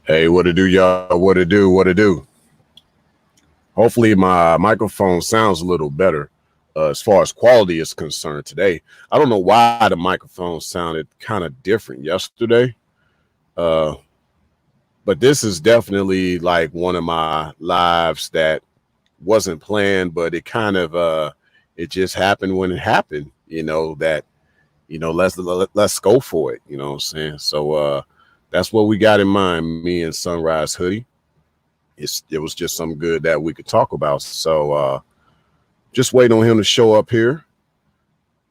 Hey, what to do, y'all? What to do? What to do? Hopefully, my microphone sounds a little better as far as quality is concerned today. I don't know why the microphone sounded kind of different yesterday, uh, but this is definitely like one of my lives that wasn't planned, but it kind of it just happened when it happened. That let's go for it. You know what I'm saying? So that's what we got in mind. Me and Sunrise Hoodie. It was just something good that we could talk about. So just wait on him to show up here.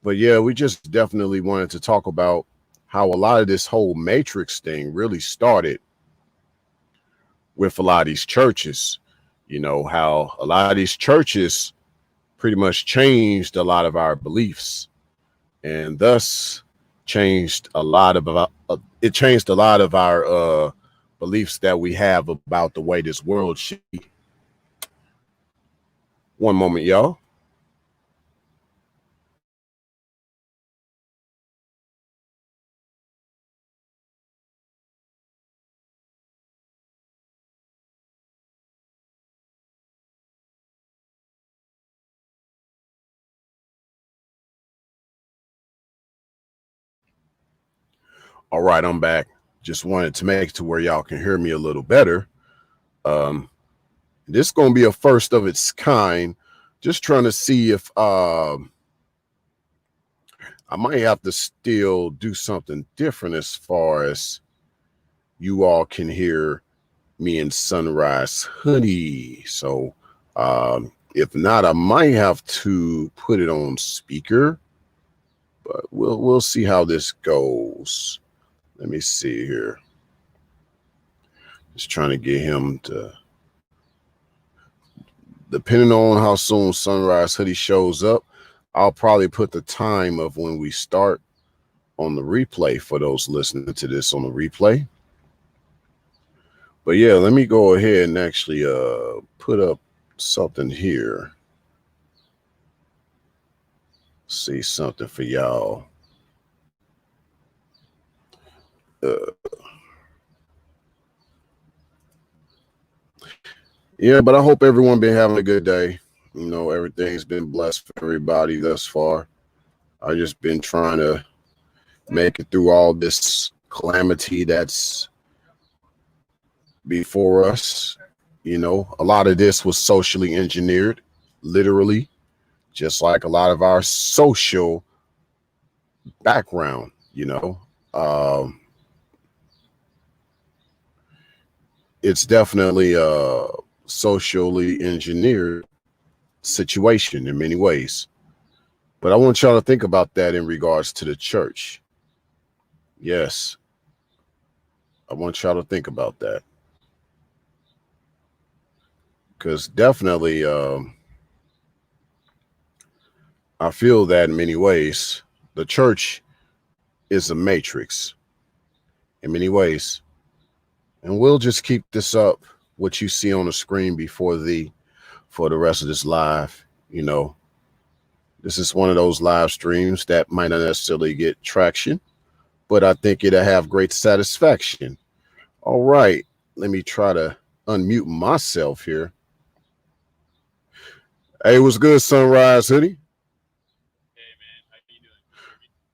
But yeah, we just definitely wanted to talk about how a lot of this whole Matrix thing really started with a lot of these churches. How a lot of these churches pretty much changed a lot of our beliefs and thus changed a lot of it changed a lot of our beliefs that we have about the way this world should be. One moment, y'all. All right, I'm back. Just wanted to make it to where y'all can hear me a little better. Um, this is going to be a first of its kind. Just trying to see if I might have to still do something different as far as you all can hear me and Sunrise Hoodie. So if not, I might have to put it on speaker, but we'll see how this goes. Let me see here. Just trying to get him to, depending on how soon Sunrise Hoodie shows up, I'll probably put the time of when we start on the replay for those listening to this on the replay. But yeah, let me go ahead and actually put up something here. See something for y'all. Yeah, but I hope everyone been having a good day. Everything's been blessed for everybody thus far. I just been trying to make it through all this calamity that's before us. A lot of this was socially engineered, literally, just like a lot of our social background. It's definitely a socially engineered situation in many ways. But I want y'all to think about that in regards to the church. Yes, I want y'all to think about that. Because definitely, I feel that in many ways, the church is a matrix in many ways. And we'll just keep this up, what you see on the screen for the rest of this live. This is one of those live streams that might not necessarily get traction, but I think it'll have great satisfaction. All right, let me try to unmute myself here. Hey, what's good, Sunrise Hoodie? Hey, man, how you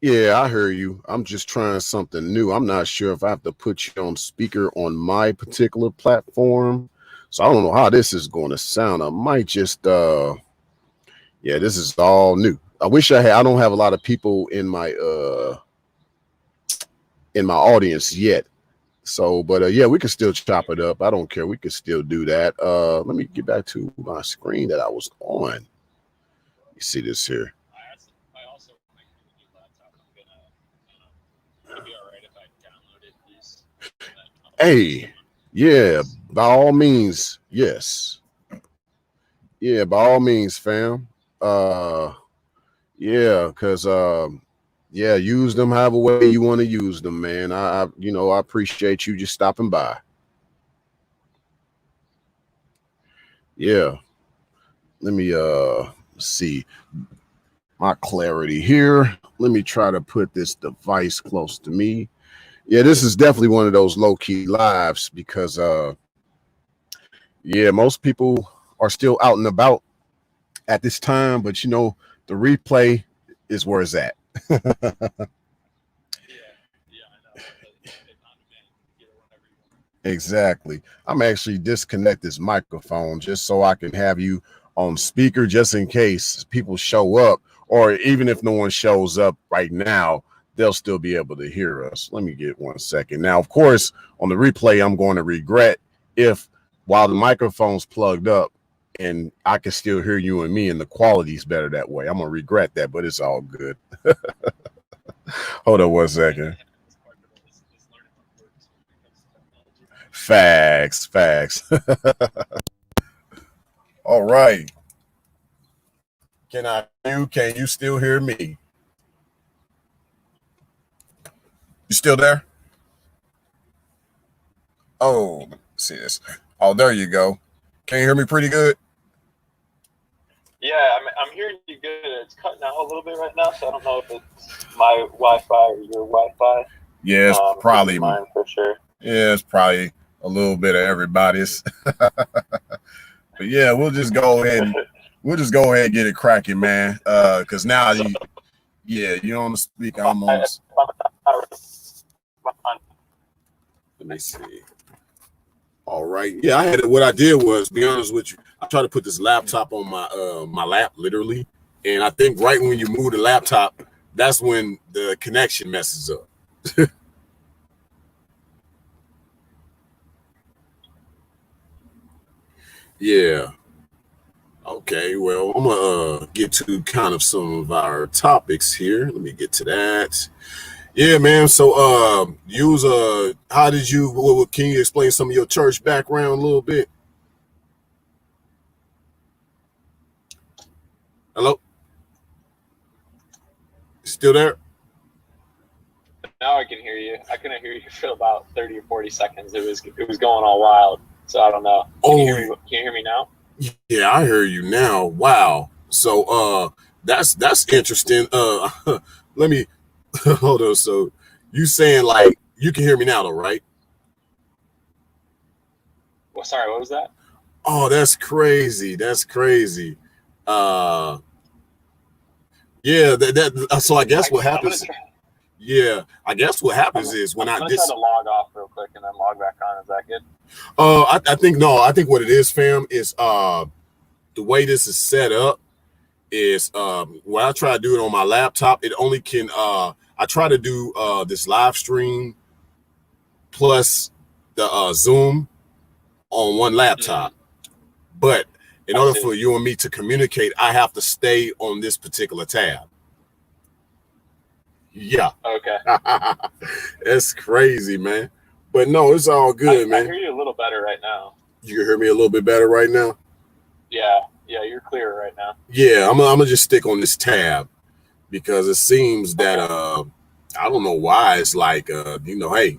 Yeah, doing? I hear you. I'm just trying something new. I'm not sure if I have to put you on speaker on my particular platform. So I don't know how this is going to sound. I might just, yeah, this is all new. I wish I don't have a lot of people in my audience yet. So, but yeah, we can still chop it up. I don't care. We can still do that. Let me get back to my screen that I was on. You see this here. I also want to get a new laptop. Would it be all right if I download it, please? Hey, yeah, by all means, yes. Yeah, by all means, fam. Yeah, because yeah, use them however way you want to use them, man. I appreciate you just stopping by. Yeah. Let me see my clarity here. Let me try to put this device close to me. Yeah, this is definitely one of those low key lives because yeah, most people are still out and about at this time, but you know, the replay is where it's at. Yeah, I know. It's on demand. Get it whenever you want. Exactly. I'm actually disconnect this microphone just so I can have you on speaker just in case people show up, or even if no one shows up right now, they'll still be able to hear us. Let me get 1 second. Now, of course, on the replay, I'm going to regret if while the microphone's plugged up and I can still hear you and me and the quality's better that way. I'm going to regret that, but it's all good. Hold on 1 second. It's part of it is learning what works when it comes to technology. Facts, facts. All right. Can you still hear me? You still there? Oh, let's see this. Oh, there you go. Can you hear me pretty good? Yeah, I'm hearing you good. It's cutting out a little bit right now, so I don't know if it's my Wi-Fi or your Wi-Fi. Yeah, it's probably mine for sure. Yeah, it's probably a little bit of everybody's. But yeah, we'll just go ahead and get it cracking, man. Because now you're on the speaker. I'm on. Let me see. All right. Yeah, I had it. What I did was, be honest with you, I tried to put this laptop on my lap, literally, and I think right when you move the laptop, that's when the connection messes up. Yeah. Okay. Well, I'm gonna get to kind of some of our topics here. Let me get to that. Yeah, man. So, how did you? Can you explain some of your church background a little bit? Hello. Still there? Now I can hear you. I couldn't hear you for about 30 or 40 seconds. It was going all wild. So I don't know. Can you hear me now? Yeah, I hear you now. Wow. So that's interesting. Let me hold on. So you saying like you can hear me now though, right? Well, sorry, what was that? Oh, that's crazy. That's crazy. Yeah, so I guess what happens. Yeah, I guess what happens is when I'm gonna try to log off real quick and then log back on. Is that good? I think no. I think what it is, fam, is the way this is set up is when I try to do it on my laptop, it only can I try to do this live stream plus the Zoom on one laptop. But in order for you and me to communicate, I have to stay on this particular tab. Yeah. Okay. That's crazy, man. But no, it's all good, man. I hear you a little better right now. You can hear me a little bit better right now? Yeah, you're clear right now. Yeah, I'm gonna just stick on this tab because it seems that I don't know why it's like hey,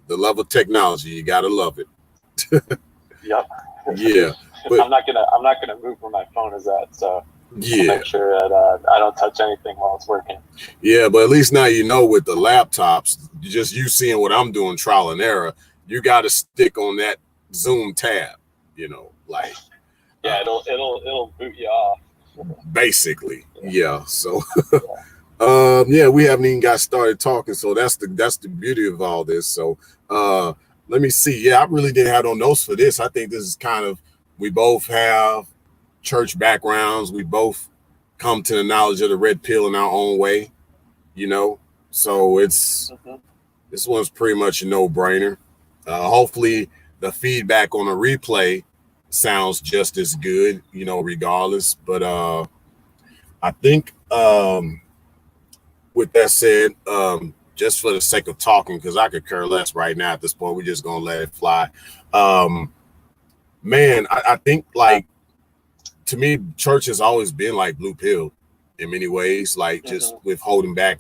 the love of technology, you gotta love it. Yep. Yeah. But I'm not gonna move where my phone is at, so yeah, I'll make sure that I don't touch anything while it's working. Yeah, but at least now you know with the laptops, just you seeing what I'm doing, trial and error, you got to stick on that Zoom tab. Like yeah, it'll boot you off. Basically, yeah. So, yeah, we haven't even got started talking, so that's the beauty of all this. So, let me see. Yeah, I really didn't have no notes for this. I think this is kind of we both have church backgrounds. We both come to the knowledge of the red pill in our own way, so it's this one's pretty much a no-brainer. Hopefully the feedback on the replay sounds just as good, regardless. But I think with that said, just for the sake of talking, because I could care less right now at this point, we're just gonna let it fly. Man, I think like to me, church has always been like blue pill in many ways, like just with holding back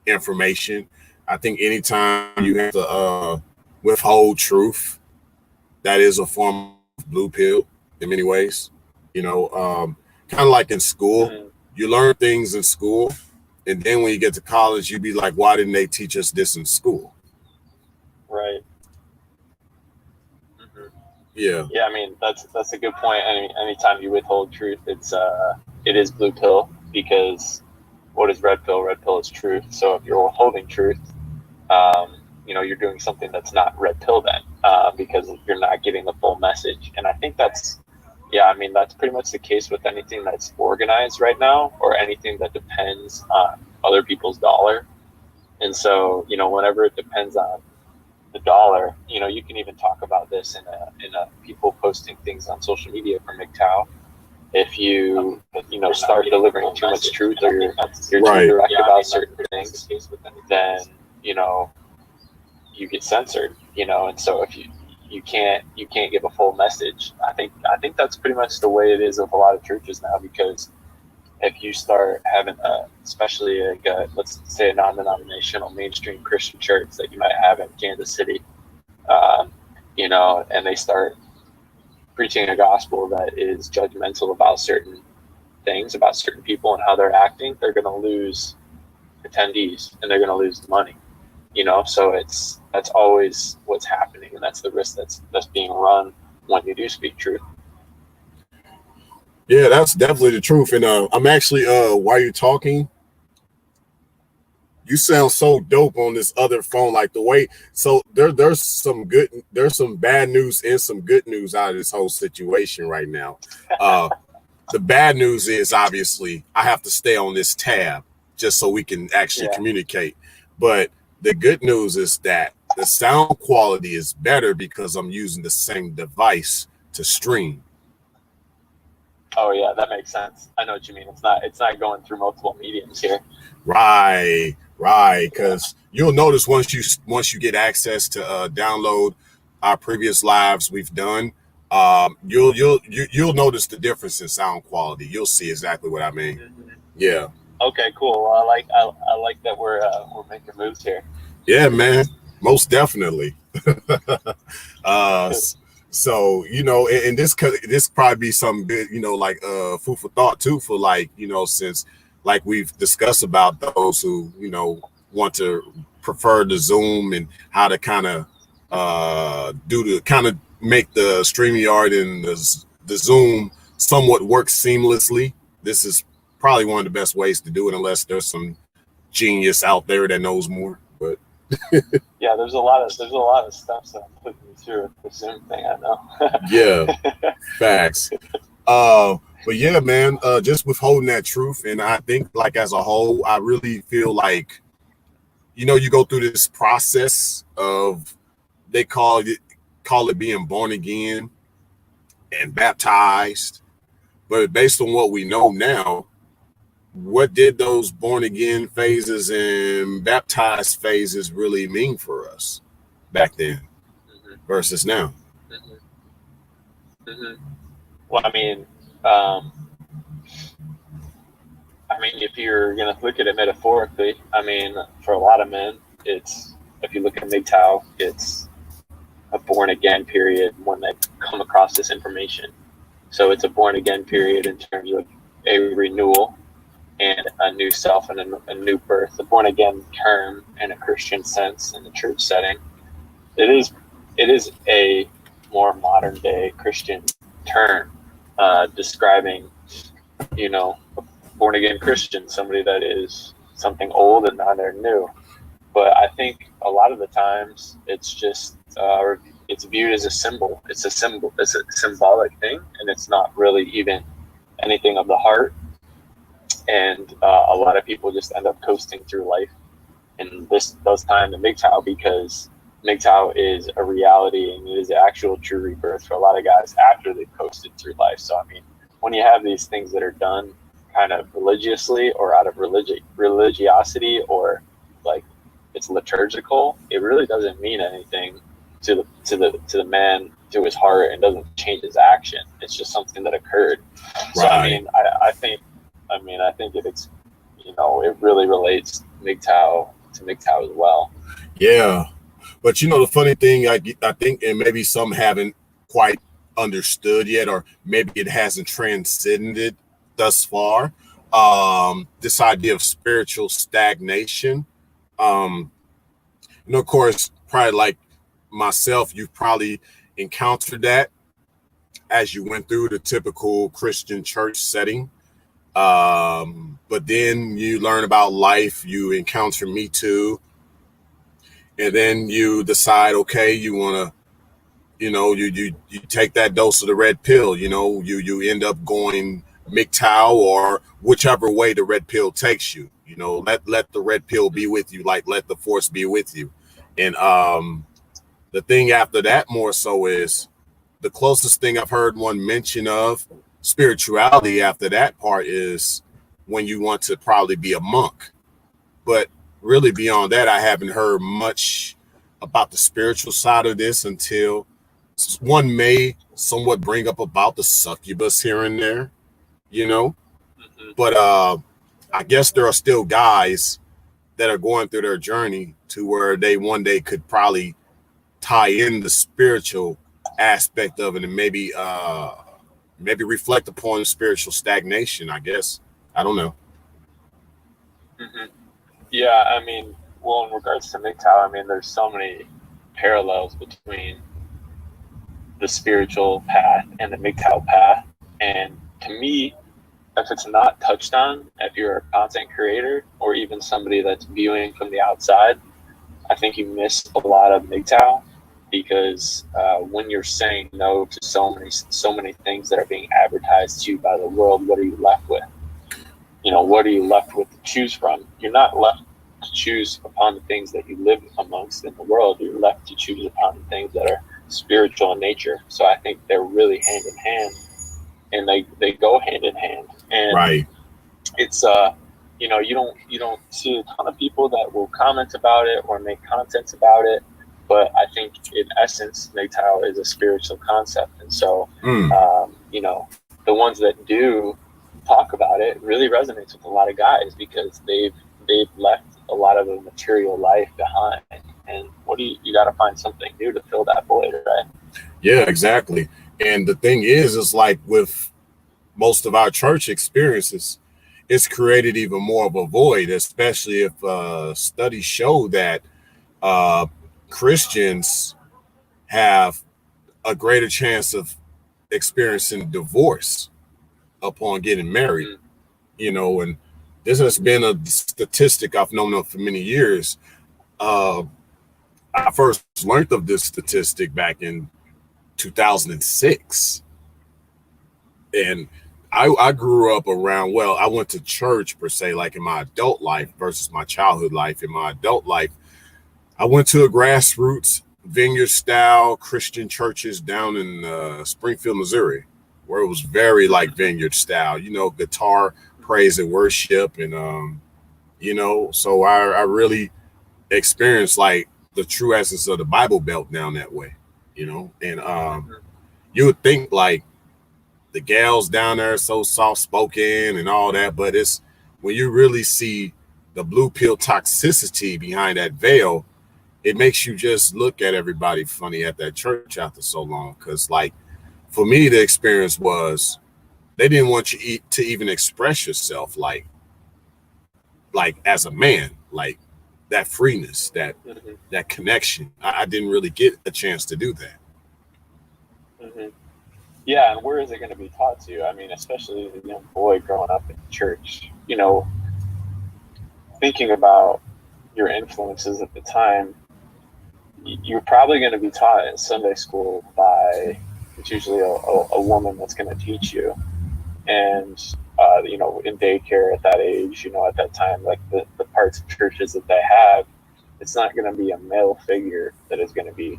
information. I think anytime you have to withhold truth, that is a form of blue pill in many ways. Kind of like in school, you learn things in school, and then when you get to college, you be like, why didn't they teach us this in school? Right. Yeah. Yeah, I mean that's a good point. Anytime you withhold truth, it is blue pill, because what is red pill? Red pill is truth. So if you're withholding truth, you're doing something that's not red pill then, because you're not getting the full message. And I think that's pretty much the case with anything that's organized right now, or anything that depends on other people's dollar. And so, whenever it depends on the dollar, you can even talk about this in a people posting things on social media for MGTOW. If you start delivering too much truth, or you're too direct about certain things, then you get censored. And so if you can't give a full message. I think that's pretty much the way it is with a lot of churches now, because if you start having especially let's say a non-denominational mainstream Christian church that you might have in Kansas City, and they start preaching a gospel that is judgmental about certain things, about certain people and how they're acting, they're going to lose attendees and they're going to lose money. So that's always what's happening, and that's the risk that's being run when you do speak truth. Yeah, that's definitely the truth. And I'm actually while you're talking, you sound so dope on this other phone, like the way. So there's some bad news and some good news out of this whole situation right now. The bad news is obviously I have to stay on this tab just so we can actually communicate. But the good news is that the sound quality is better because I'm using the same device to stream. Oh yeah, that makes sense. I know what you mean. It's not going through multiple mediums here. Right. Because you'll notice once you get access to download our previous lives we've done, you'll notice the difference in sound quality. You'll see exactly what I mean. Mm-hmm. Yeah. Okay, cool. Well, I like that we're making moves here. Yeah, man. Most definitely. So, and this probably be some good, like food for thought too, for like, since like we've discussed about those who, want to prefer the Zoom and how to kind of make the StreamYard and the Zoom somewhat work seamlessly. This is probably one of the best ways to do it, unless there's some genius out there that knows more. But yeah, there's a lot of steps that I'm putting through the Zoom thing. I know. Yeah, facts. But yeah, man, just withholding that truth, and I think like as a whole, I really feel like, you go through this process of, they call it being born again and baptized, but based on what we know now, what did those born again phases and baptized phases really mean for us back then versus now? Well, I mean, if you're going to look at it metaphorically, for a lot of men, if you look at MGTOW, it's a born again period when they come across this information. So it's a born again period in terms of a renewal and a new self and a new birth. The born again term in a Christian sense, in the church setting, it is a more modern day Christian term, describing, a born again Christian, somebody that is something old and now they're new. But I think a lot of the times it's just it's viewed as a symbol. It's a symbolic thing, and it's not really even anything of the heart. And a lot of people just end up coasting through life. And this does tie into MGTOW, because MGTOW is a reality and it is actual true rebirth for a lot of guys after they've coasted through life. So, when you have these things that are done kind of religiously or out of religiosity, or like it's liturgical, it really doesn't mean anything to the man, to his heart, and doesn't change his action. It's just something that occurred. So right. I think it's it really relates MGTOW to MGTOW as well. Yeah, but the funny thing, I think, and maybe some haven't quite understood yet, or maybe it hasn't transcended thus far, this idea of spiritual stagnation. Of course, probably like myself, you've probably encountered that as you went through the typical Christian church setting. But then you learn about life, you encounter Me Too, and then you decide, okay, you want to, you take that dose of the red pill, you end up going MGTOW or whichever way the red pill takes you, let the red pill be with you, like let the force be with you. And the thing after that more so is the closest thing I've heard one mention of spirituality after that part is when you want to probably be a monk. But really beyond that, I haven't heard much about the spiritual side of this until one may somewhat bring up about the succubus here and there, But I guess there are still guys that are going through their journey to where they one day could probably tie in the spiritual aspect of it and maybe reflect upon spiritual stagnation, I guess. I don't know. Yeah, I mean, well, in regards to MGTOW, I mean, there's so many parallels between the spiritual path and the MGTOW path. And to me, if it's not touched on, if you're a content creator or even somebody that's viewing from the outside, I think you miss a lot of MGTOW, because when you're saying no to so many things that are being advertised to you by the world, what are you left with? What are you left with to choose from? You're not left to choose upon the things that you live amongst in the world. You're left to choose upon the things that are spiritual in nature. So I think they're really hand in hand, and they go hand in hand. And right. It's you don't see a ton of people that will comment about it or make content about it, but I think in essence, MGTOW is a spiritual concept, and so the ones that do talk about it really resonates with a lot of guys, because they've left a lot of the material life behind, and you got to find something new to fill that void, right? Yeah, exactly. And the thing is like with most of our church experiences, it's created even more of a void, especially if studies show that Christians have a greater chance of experiencing divorce upon getting married, and this has been a statistic I've known of for many years. I first learned of this statistic back in 2006. And I grew up around, I went to church per se, like in my adult life versus my childhood life. In my adult life, I went to a grassroots vineyard style Christian churches down in Springfield, Missouri, where it was very like vineyard style, guitar, praise and worship. And, so I really experienced like the true essence of the Bible Belt down that way, and you would think like the gals down there are so soft spoken and all that, but it's when you really see the blue pill toxicity behind that veil, it makes you just look at everybody funny at that church after so long. Because like for me, the experience was they didn't want you to even express yourself like as a man, like that freeness, that connection. I didn't really get a chance to do that. Yeah, and where is it going to be taught to you? I mean, especially as a young boy growing up in church, thinking about your influences at the time, you're probably going to be taught in Sunday school by, it's usually a woman that's going to teach you. And, in daycare at that age, at that time, like the parts of churches that they have, it's not going to be a male figure that is going to be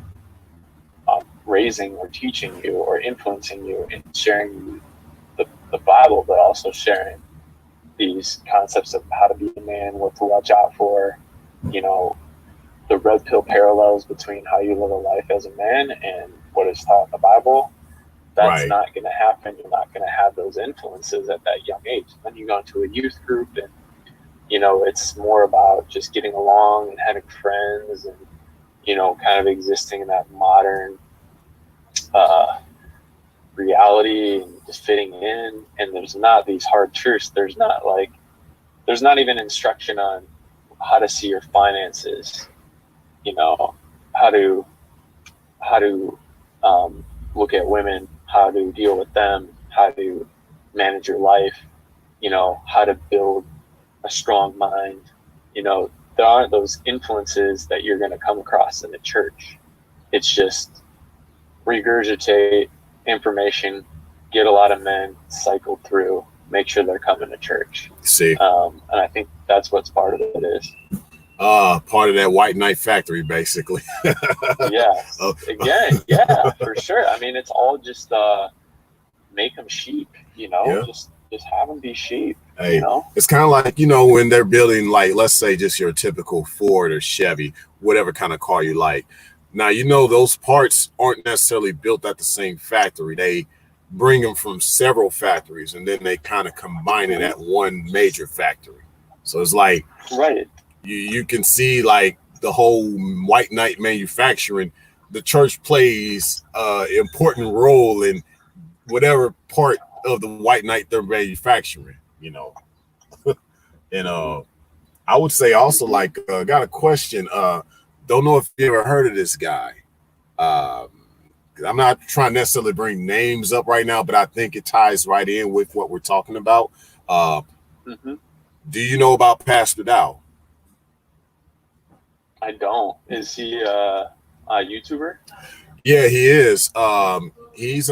raising or teaching you or influencing you in sharing the Bible, but also sharing these concepts of how to be a man, what to watch out for, the red pill parallels between how you live a life as a man and what is taught in the Bible. That's not going to happen. You're not going to have those influences at that young age. Then you go into a youth group and, it's more about just getting along and having friends and, kind of existing in that modern reality and just fitting in. And there's not these hard truths. There's not even instruction on how to see your finances, how to how to look at women, how to deal with them, how to manage your life, how to build a strong mind. There aren't those influences that you're going to come across in the church. It's just regurgitate information, get a lot of men cycled through, make sure they're coming to church. See, and I think that's what's part of it is. Part of that white knight factory, basically. Yes. Again, yeah, for sure. I mean, it's all just make them sheep, Yeah. just have them be sheep. Hey, it's kind of like, when they're building, like, let's say just your typical Ford or Chevy, whatever kind of car you like. Now, those parts aren't necessarily built at the same factory. They bring them from several factories, and then they kind of combine it at one major factory. So it's like, right. You can see, like, the whole white knight manufacturing. The church plays an important role in whatever part of the white knight they're manufacturing, and I would say also, like, got a question. Don't know if you ever heard of this guy. I'm not trying to necessarily bring names up right now, but I think it ties right in with what we're talking about. Do you know about Pastor Dow? I don't. Is he a YouTuber? Yeah, he is. He's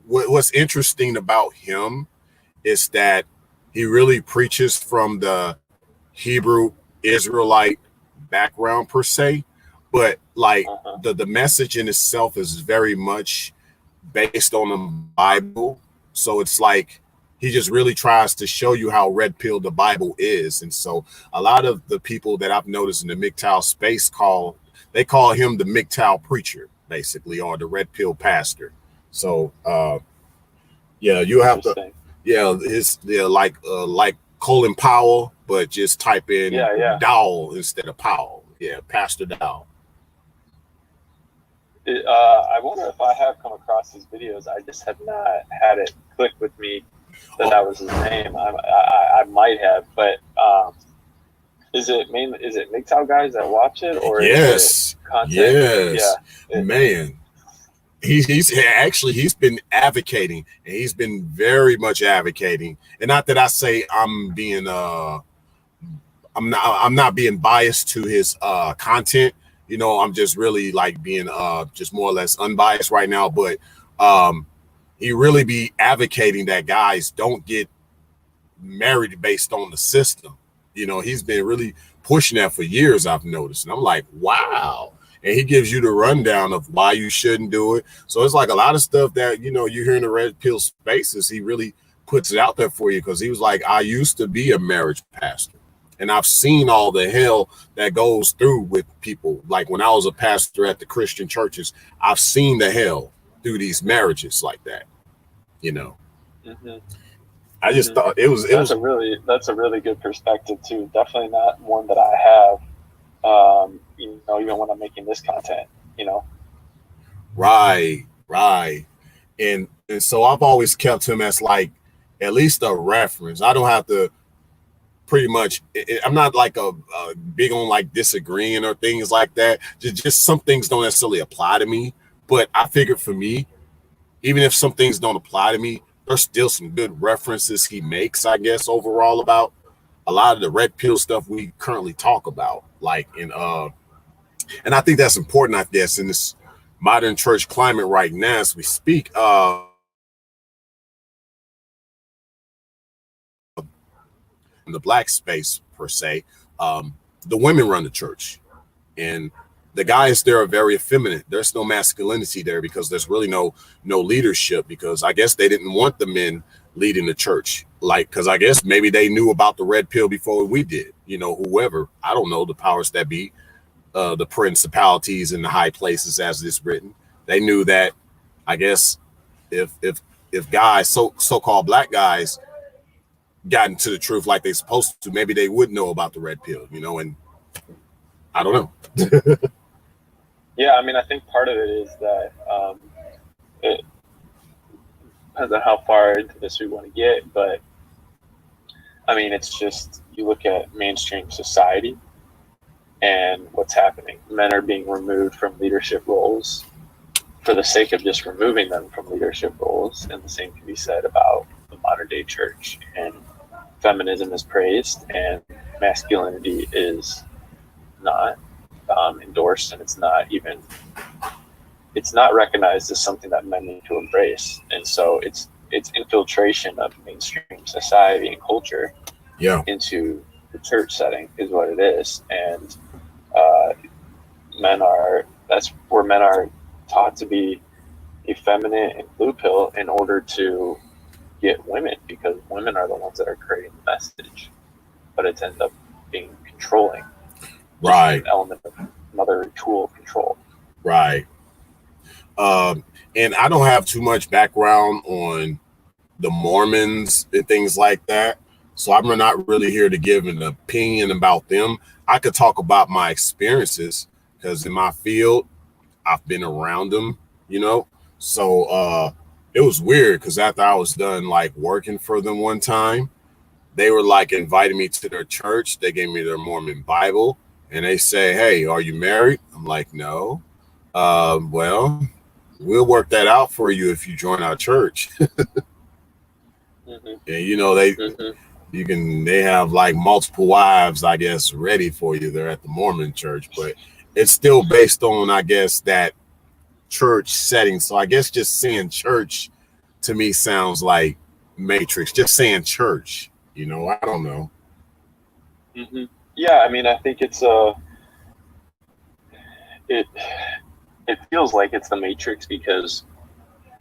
what's interesting about him is that he really preaches from the Hebrew Israelite background per se, but like the message in itself is very much based on the Bible. So it's like he just really tries to show you how red pill the Bible is. And so a lot of the people that I've noticed in the MGTOW space call him the MGTOW preacher, basically, or the red pill pastor. So yeah, you have to, like Colin Powell, but just type in Dowell instead of Powell. Yeah, Pastor Dowell. I wonder if I have come across his videos. I just have not had it click with me that was his name. I might have, but is it MGTOW guys that watch it, or is it content? Yes, yeah, man. He's been advocating, and he's been very much advocating. And not that I say I'm being I'm not being biased to his content. I'm just really like being just more or less unbiased right now. But he really be advocating that guys don't get married based on the system. He's been really pushing that for years, I've noticed. And I'm like, wow. And he gives you the rundown of why you shouldn't do it. So it's like a lot of stuff that, you hear in the red pill spaces, he really puts it out there for you, because he was like, I used to be a marriage pastor, and I've seen all the hell that goes through with people. Like when I was a pastor at the Christian churches, I've seen the hell through these marriages like that, I just thought that's a really good perspective too. Definitely not one that I have. Even when I'm making this content, Right. And so I've always kept him as like at least a reference. I don't have to pretty much, I'm not like a big on like disagreeing or things like that. Just some things don't necessarily apply to me. But I figured for me, even if some things don't apply to me, there's still some good references he makes, I guess, overall about a lot of the red pill stuff we currently talk about. Like and I think that's important, I guess, in this modern church climate right now as we speak. In the black space per se, the women run the church, and the guys there are very effeminate. There's no masculinity there because there's really no leadership, because I guess they didn't want the men leading the church, like, because I guess maybe they knew about the red pill before we did, whoever, I don't know, the powers that be, the principalities in the high places, as it's written, they knew that, I guess, if guys, so-called black guys, got into the truth like they're supposed to, maybe they would know about the red pill, and I don't know. Yeah, I mean, I think part of it is that it depends on how far into this we want to get, but I mean, it's just, you look at mainstream society and what's happening. Men are being removed from leadership roles. for the sake of just removing them from leadership roles. And the same can be said about the modern day church. And feminism is praised and masculinity is not endorsed, and it's not recognized as something that men need to embrace. And so it's infiltration of mainstream society and culture into the church setting is what it is. And that's where men are taught to be effeminate and blue pill in order to get women, because women are the ones that are creating the message, but it ends up being controlling. Right. An element of mother tool control. Right. And I don't have too much background on the Mormons and things like that, so I'm not really here to give an opinion about them. I could talk about my experiences because in my field, I've been around them, you know. So it was weird because after I was done like working for them one time, they were like inviting me to their church. They gave me their Mormon Bible and they say, "Hey, are you married?" I'm like, "No." Well, we'll work that out for you if you join our church. Mm-hmm. And you know, they have like multiple wives, I guess, ready for you. They're at the Mormon church, but it's still based on, I guess, that church setting. So I guess just saying church to me sounds like Matrix. Just saying church, you know, I don't know. Mm-hmm. Yeah, I mean, I think it feels like it's the Matrix because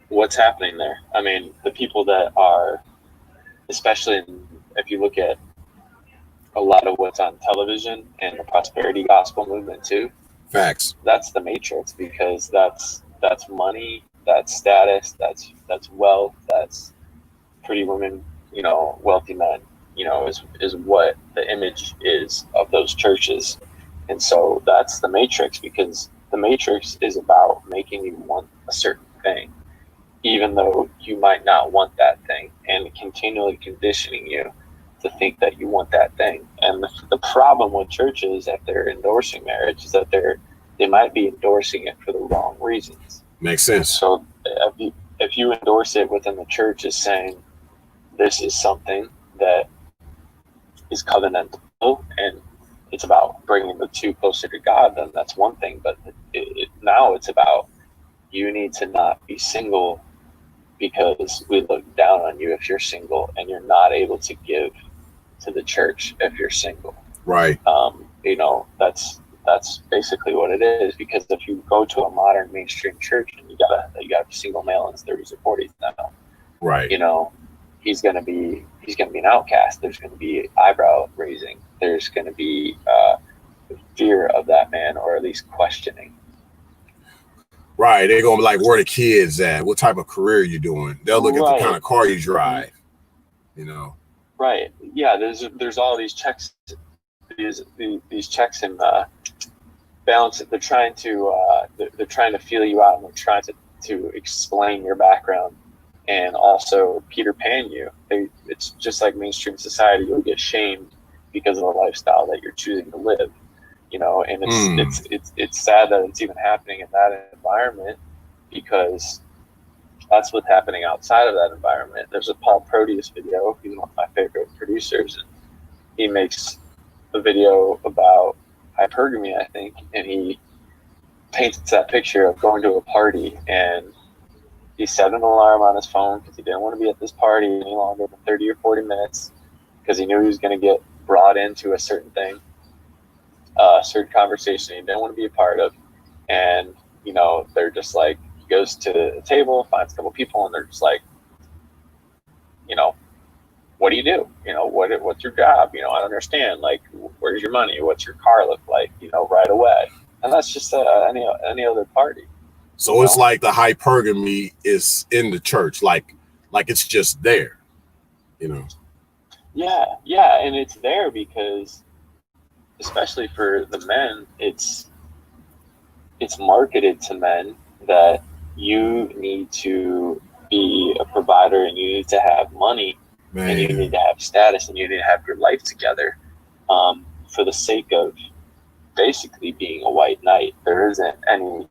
what's happening there? I mean, the people that are, especially if you look at a lot of what's on television and the prosperity gospel movement too. Facts. That's the Matrix because that's money, that's status, that's wealth, that's pretty women, you know, wealthy men, you know, is what the image is of those churches. And so that's the Matrix because the Matrix is about making you want a certain thing, even though you might not want that thing, and continually conditioning you to think that you want that thing. And the problem with churches, if they're endorsing marriage, is that they might be endorsing it for the wrong reasons. Makes sense. So if you endorse it within the church as saying this is something that is covenantal and it's about bringing the two closer to God, then that's one thing. But now it's about you need to not be single because we look down on you if you're single and you're not able to give to the church if you're single. Right. You know, that's basically what it is, because if you go to a modern mainstream church and you got a single male in his 30s or 40s now, right, you know, he's gonna be an outcast. There's gonna be eyebrow raising. There's gonna be fear of that man, or at least questioning. Right. They're gonna be like, where the kids at? What type of career you doing? They'll look at the kind of car you drive, you know. Right. Yeah, there's all these checks, these checks and balance. They're trying to feel you out, and they're trying to explain your background and also Peter Pan you. It's just like mainstream society. You'll get shamed because of the lifestyle that you're choosing to live, you know. And it's sad that it's even happening in that environment, because that's what's happening outside of that environment. There's a Paul Proteus video. He's one of my favorite producers, and he makes a video about hypergamy, I think, and he paints that picture of going to a party, and he set an alarm on his phone because he didn't want to be at this party any longer than 30 or 40 minutes, because he knew he was going to get brought into a certain thing, a certain conversation he didn't want to be a part of. And, you know, they're just like, he goes to the table, finds a couple people, and they're just like, you know, what do you do? You know, what's your job? You know, I don't understand. Like, where's your money? What's your car look like? You know, right away. And that's just any other party. So it's like the hypergamy is in the church, like it's just there, you know. Yeah, and it's there because, especially for the men, it's marketed to men that you need to be a provider and you need to have money. Man. And you need to have status and you need to have your life together, for the sake of basically being a white knight. There isn't any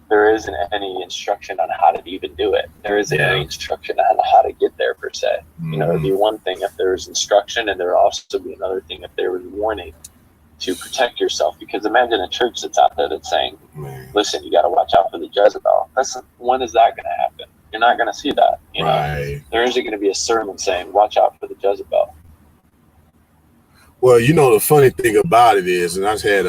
there isn't any instruction on how to even do it. There isn't Yeah. any instruction on how to get there per se. Mm-hmm. You know, it'd be one thing if there was instruction, and there would also be another thing if there was warning to protect yourself. Because imagine a church that's out there that's saying, listen, you got to watch out for the Jezebel. When is that going to happen? You're not going to see that. You know, there isn't going to be a sermon saying, watch out for the Jezebel. Well, you know, the funny thing about it is, and I've had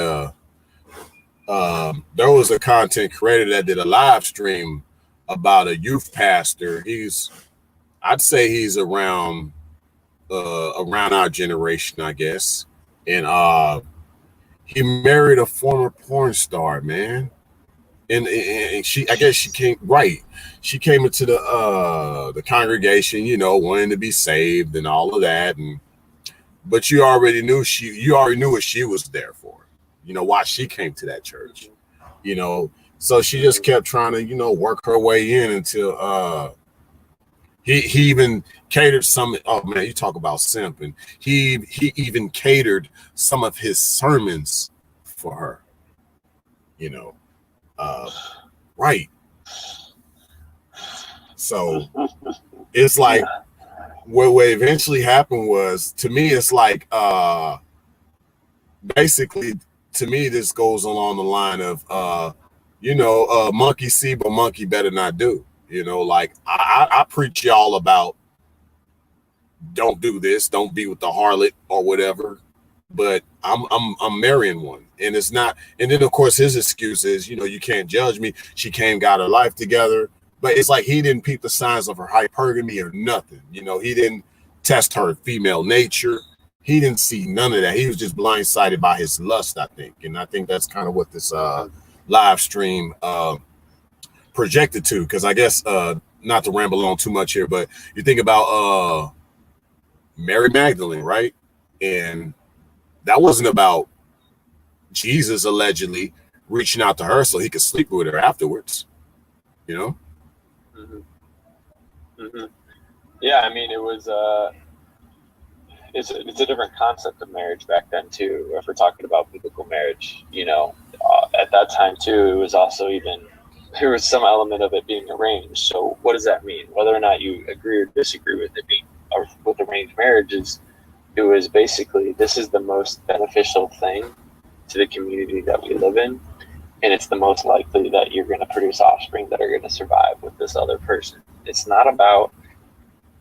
there was a content creator that did a live stream about a youth pastor. I'd say he's around our generation, I guess. And he married a former porn star, man. And I guess she came into the congregation, you know, wanting to be saved and all of that. But you already knew what she was there for, you know, why she came to that church, you know. So she just kept trying to, you know, work her way in until he even catered some. Oh man, you talk about simping. He even catered some of his sermons for her, you know. Right. So it's like what eventually happened was, to me, it's like basically, to me, this goes along the line of you know, monkey see, but monkey better not do. You know, like I preach y'all about don't do this, don't be with the harlot or whatever. But I'm marrying one, and it's not. And then of course his excuse is, you know, you can't judge me. She got her life together, but it's like he didn't peep the signs of her hypergamy or nothing. You know, he didn't test her female nature. He didn't see none of that. He was just blindsided by his lust, I think. And I think that's kind of what this live stream projected to. Because I guess not to ramble on too much here, but you think about Mary Magdalene, right? And that wasn't about Jesus allegedly reaching out to her so he could sleep with her afterwards, you know? Mm-hmm. Mm-hmm. Yeah, I mean, it was it's a different concept of marriage back then too. If we're talking about biblical marriage, you know, at that time too, it was also there was some element of it being arranged. So what does that mean? Whether or not you agree or disagree with it being or with arranged marriages, it was basically, this is the most beneficial thing to the community that we live in, and it's the most likely that you're going to produce offspring that are going to survive with this other person. It's not about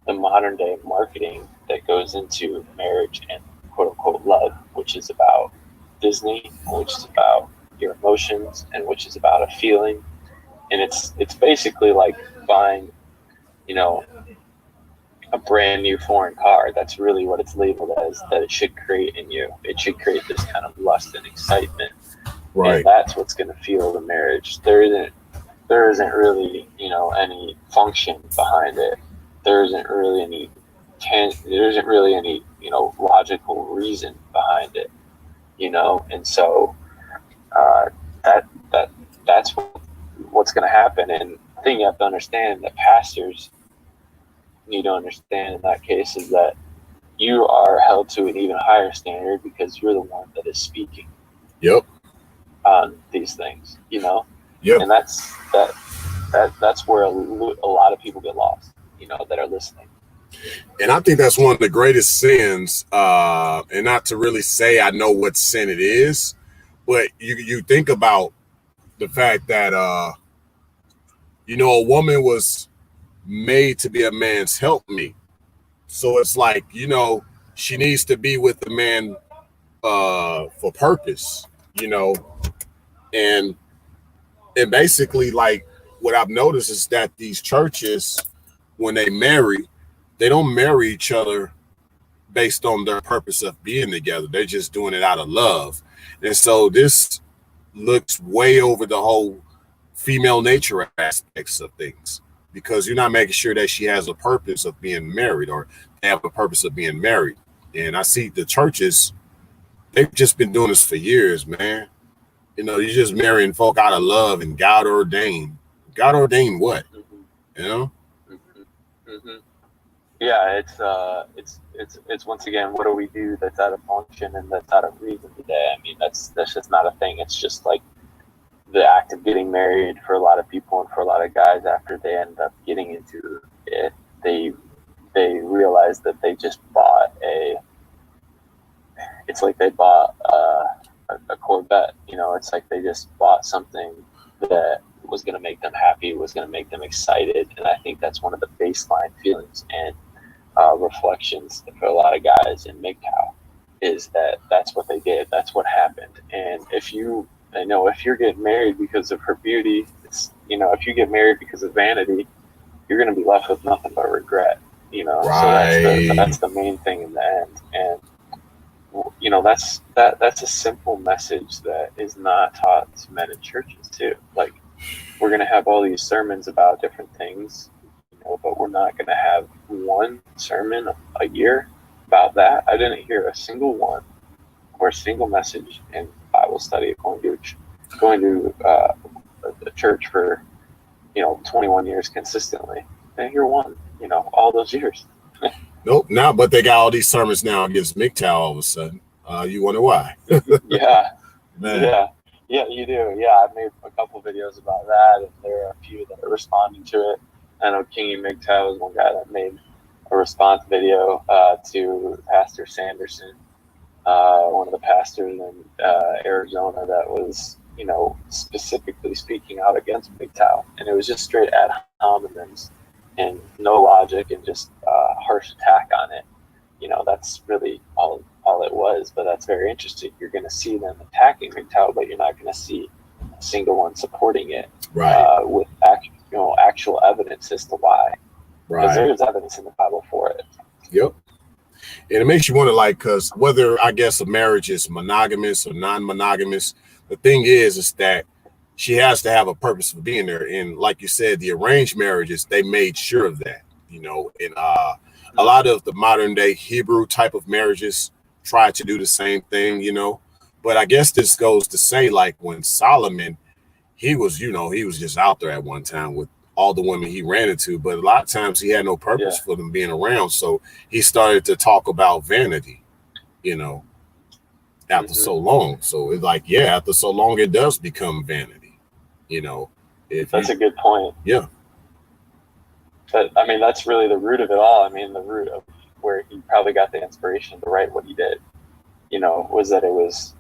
the modern day marketing that goes into marriage and quote unquote love, which is about Disney, which is about your emotions, and which is about a feeling. And it's basically like buying, you know, a brand new foreign car. That's really what it's labeled as, that it should create in you. It should create this kind of lust and excitement. Right. And that's what's going to fuel the marriage. There isn't really, you know, any function behind it. There isn't really any, you know, logical reason behind it, you know. And so that's what's going to happen. And the thing you have to understand, that pastors need to understand in that case, is that you are held to an even higher standard because you're the one that is speaking. Yep. On these things, you know. Yep. And that's where a lot of people get lost, you know, that are listening. And I think that's one of the greatest sins, and not to really say I know what sin it is, but you think about the fact that you know, a woman was made to be a man's helpmate. So it's like, you know, she needs to be with the man for purpose, you know. And basically, like, what I've noticed is that these churches, when they marry, they don't marry each other based on their purpose of being together. They're just doing it out of love. And so this looks way over the whole female nature aspects of things, because you're not making sure that she has a purpose of being married, or they have a purpose of being married. And I see the churches, they've just been doing this for years, man. You know, you're just marrying folk out of love and God ordained. God ordained what? You know? Yeah, it's once again, what do we do that's out of function and that's out of reason today? I mean, that's just not a thing. It's just like the act of getting married for a lot of people and for a lot of guys, after they end up getting into it, they realize that they just bought it's like they bought a Corvette. It's like they just bought something that was going to make them happy, was going to make them excited. And I think that's one of the baseline feelings and reflections for a lot of guys in MGTOW, is that that's what they did. That's what happened. And if you're getting married because of her beauty, if you get married because of vanity, you're going to be left with nothing but regret. Right. So that's the main thing in the end. And that's a simple message that is not taught to men in churches too. Like, we're going to have all these sermons about different things, but we're not going to have one sermon a year about that. I didn't hear a single one or a single message in Bible study going to a church for 21 years consistently. I didn't hear one, all those years. Nope. Now, but they got all these sermons now against MGTOW all of a sudden. You wonder why? Yeah. Man. Yeah, you do. Yeah, I made a couple videos about that, and there are a few that are responding to it. I know King MGTOW was one guy that made a response video to Pastor Sanderson, one of the pastors in Arizona, that was, specifically speaking out against MGTOW. And it was just straight ad hominems and no logic and just harsh attack on it. That's really all it was. But that's very interesting. You're going to see them attacking MGTOW, but you're not going to see a single one supporting it, right? With actual evidence as to why. Right. Because there is evidence in the Bible for it. Yep. And it makes you wonder, like, because whether, I guess, a marriage is monogamous or non-monogamous, the thing is that she has to have a purpose for being there. And like you said, the arranged marriages, they made sure of that, and a lot of the modern day Hebrew type of marriages try to do the same thing, but I guess this goes to say, like, when Solomon, he was just out there at one time with all the women he ran into, but a lot of times he had no purpose for them being around. So he started to talk about vanity, after so long. So it's like, after so long, it does become vanity, That's a good point. Yeah. But I mean, that's really the root of it all. I mean, the root of where he probably got the inspiration to write what he did, was that it was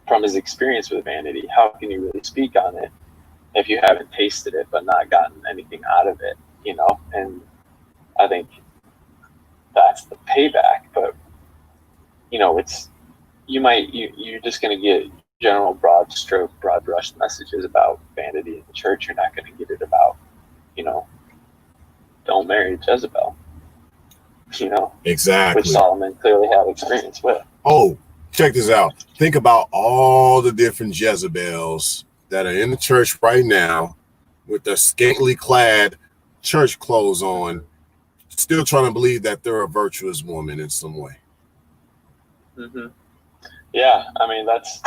from his experience with vanity. How can you really speak on it if you haven't tasted it but not gotten anything out of it, And I think that's the payback. But it's you're just going to get general broad brush messages about vanity in the church. You're not going to get it about don't marry Jezebel, Exactly, which Solomon clearly had experience with. Oh, check this out. Think about all the different Jezebels that are in the church right now with their scantily clad church clothes on, still trying to believe that they're a virtuous woman in some way. Mm-hmm. Yeah, I mean, that's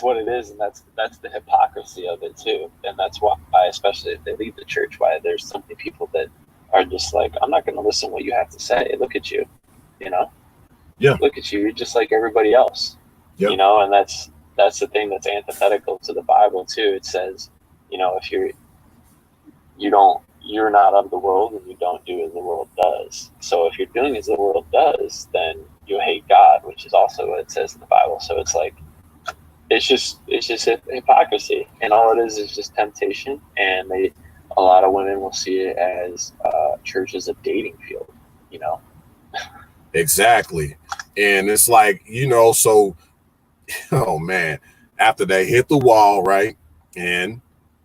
what it is, and that's the hypocrisy of it too. And that's why, especially if they leave the church, why there's so many people that are just like, I'm not going to listen to what you have to say. Look at you, Yeah. Look at you. You're just like everybody else, yep. And that's the thing that's antithetical to the Bible too. It says, if you're not of the world and you don't do as the world does. So if you're doing as the world does, then you hate God, which is also what it says in the Bible. So it's like, it's just hypocrisy, and all it is just temptation. And a lot of women will see it as church as a dating field, Exactly. And it's like, so, oh man, after they hit the wall, right? And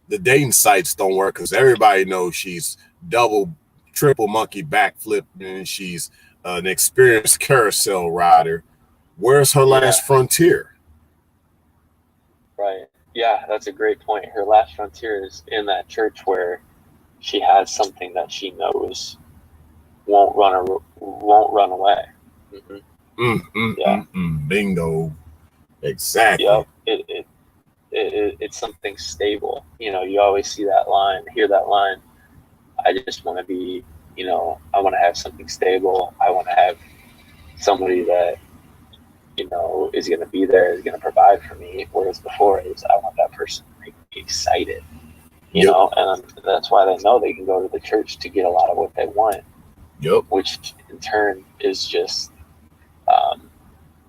the dating sites don't work because everybody knows she's double, triple monkey backflip, and she's an experienced carousel rider. Where's her last frontier? Right. Yeah, that's a great point. Her last frontier is in that church where she has something that she knows won't run away. Mm-hmm. Bingo. Exactly. Yep. It's something stable. You always see that line, hear that line. I just want to be, I want to have something stable. I want to have somebody that, is going to be there, is going to provide for me. Whereas before is I want that person to make me excited, and that's why they know they can go to the church to get a lot of what they want. Yep. Which in turn is just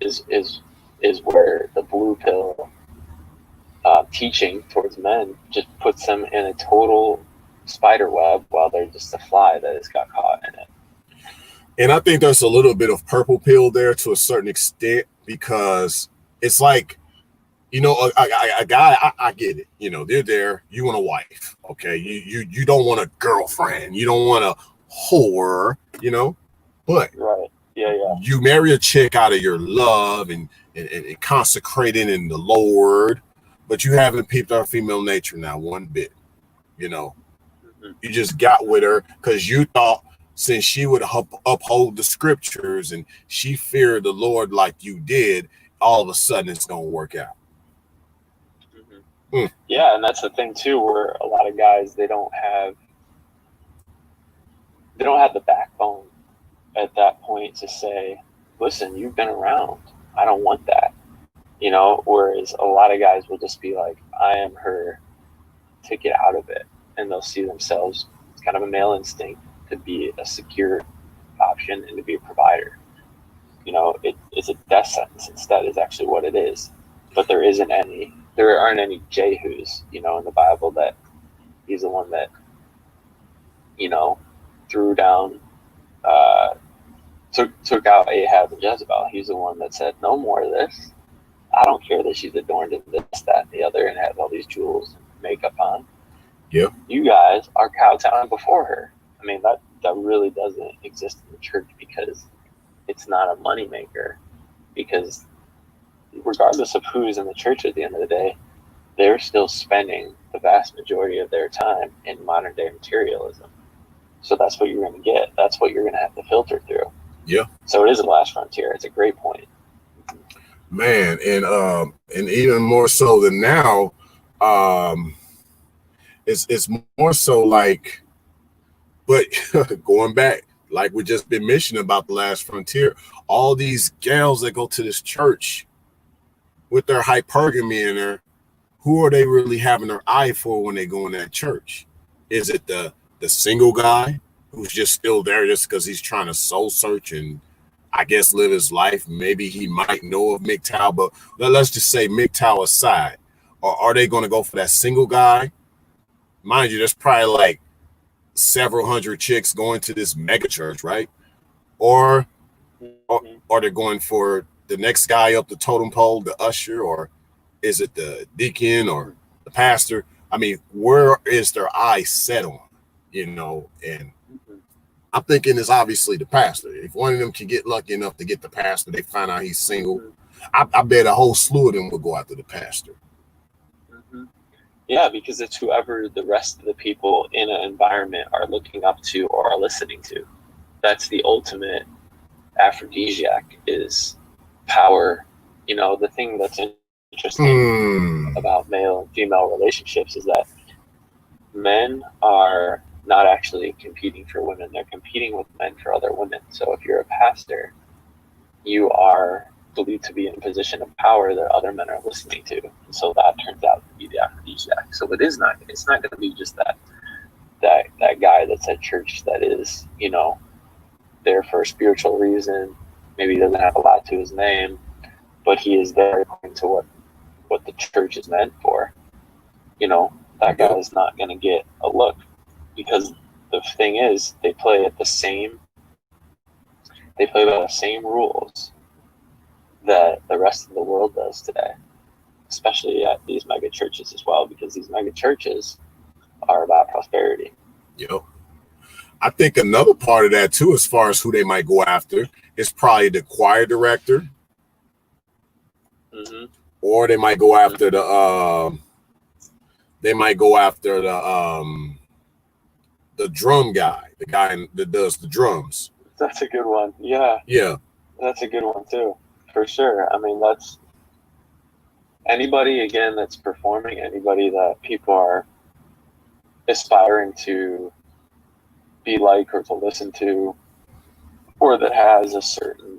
is where the blue pill teaching towards men just puts them in a total spider web while they're just a fly that has got caught in it. And I think there's a little bit of purple pill there to a certain extent, because it's like, a guy, I get it. They're there. You want a wife. Okay. You don't want a girlfriend. You don't want a whore, but right. Yeah. You marry a chick out of your love and consecrating in the Lord, but you haven't peeped our female nature now one bit. Mm-hmm. You just got with her because you thought, since she would uphold the scriptures and she feared the Lord like you did, all of a sudden it's going to work out. Mm-hmm. Yeah, and that's the thing too, where a lot of guys, they don't have the backbone at that point to say, listen, you've been around. I don't want that. Whereas a lot of guys will just be like, I am her to get out of it. And they'll see themselves, it's kind of a male instinct to be a secure option and to be a provider. It's a death sentence instead is actually what it is. But there aren't any Jehus, in the Bible that he's the one that, threw down, took out Ahab and Jezebel. He's the one that said, no more of this. I don't care that she's adorned in this, that, and the other and has all these jewels and makeup on. Yeah. You guys are kowtowing before her. I mean, that really doesn't exist in the church because it's not a moneymaker. Because regardless of who's in the church at the end of the day, they're still spending the vast majority of their time in modern day materialism. So that's what you're going to get. That's what you're going to have to filter through. Yeah. So it is the last frontier. It's a great point. Man, and even more so than now, it's more so like, but going back, like we just been mentioning about the last frontier, all these gals that go to this church with their hypergamy in there, who are they really having their eye for when they go in that church? Is it the single guy who's just still there just because he's trying to soul search and I guess live his life? Maybe he might know of MGTOW, but let's just say MGTOW aside. Or are they going to go for that single guy? Mind you, there's probably like several hundred chicks going to this mega church, right? Or they're going for the next guy up the totem pole, the usher, or is it the deacon or the pastor? I mean, where is their eye set on? And I'm thinking it's obviously the pastor. If one of them can get lucky enough to get the pastor, they find out he's single. I bet a whole slew of them will go after the pastor. Yeah, because it's whoever the rest of the people in an environment are looking up to or are listening to. That's the ultimate aphrodisiac, is power. The thing that's interesting about male and female relationships is that men are not actually competing for women. They're competing with men for other women. So if you're a pastor, you are believed to be in a position of power that other men are listening to. And so that turns out to be the aphrodisiac. So it's not going to be just that guy that's at church that is, there for a spiritual reason. Maybe he doesn't have a lot to his name, but he is there according to what the church is meant for. That guy is not going to get a look, because the thing is, they play by the same rules that the rest of the world does today, especially at these mega churches as well, because these mega churches are about prosperity. Yep. I think another part of that too, as far as who they might go after, is probably the choir director, or they might go after the drum guy, the guy that does the drums. That's a good one. Yeah, that's a good one too, for sure. I mean, that's anybody, again, that's performing, anybody that people are aspiring to be like or to listen to, or that has a certain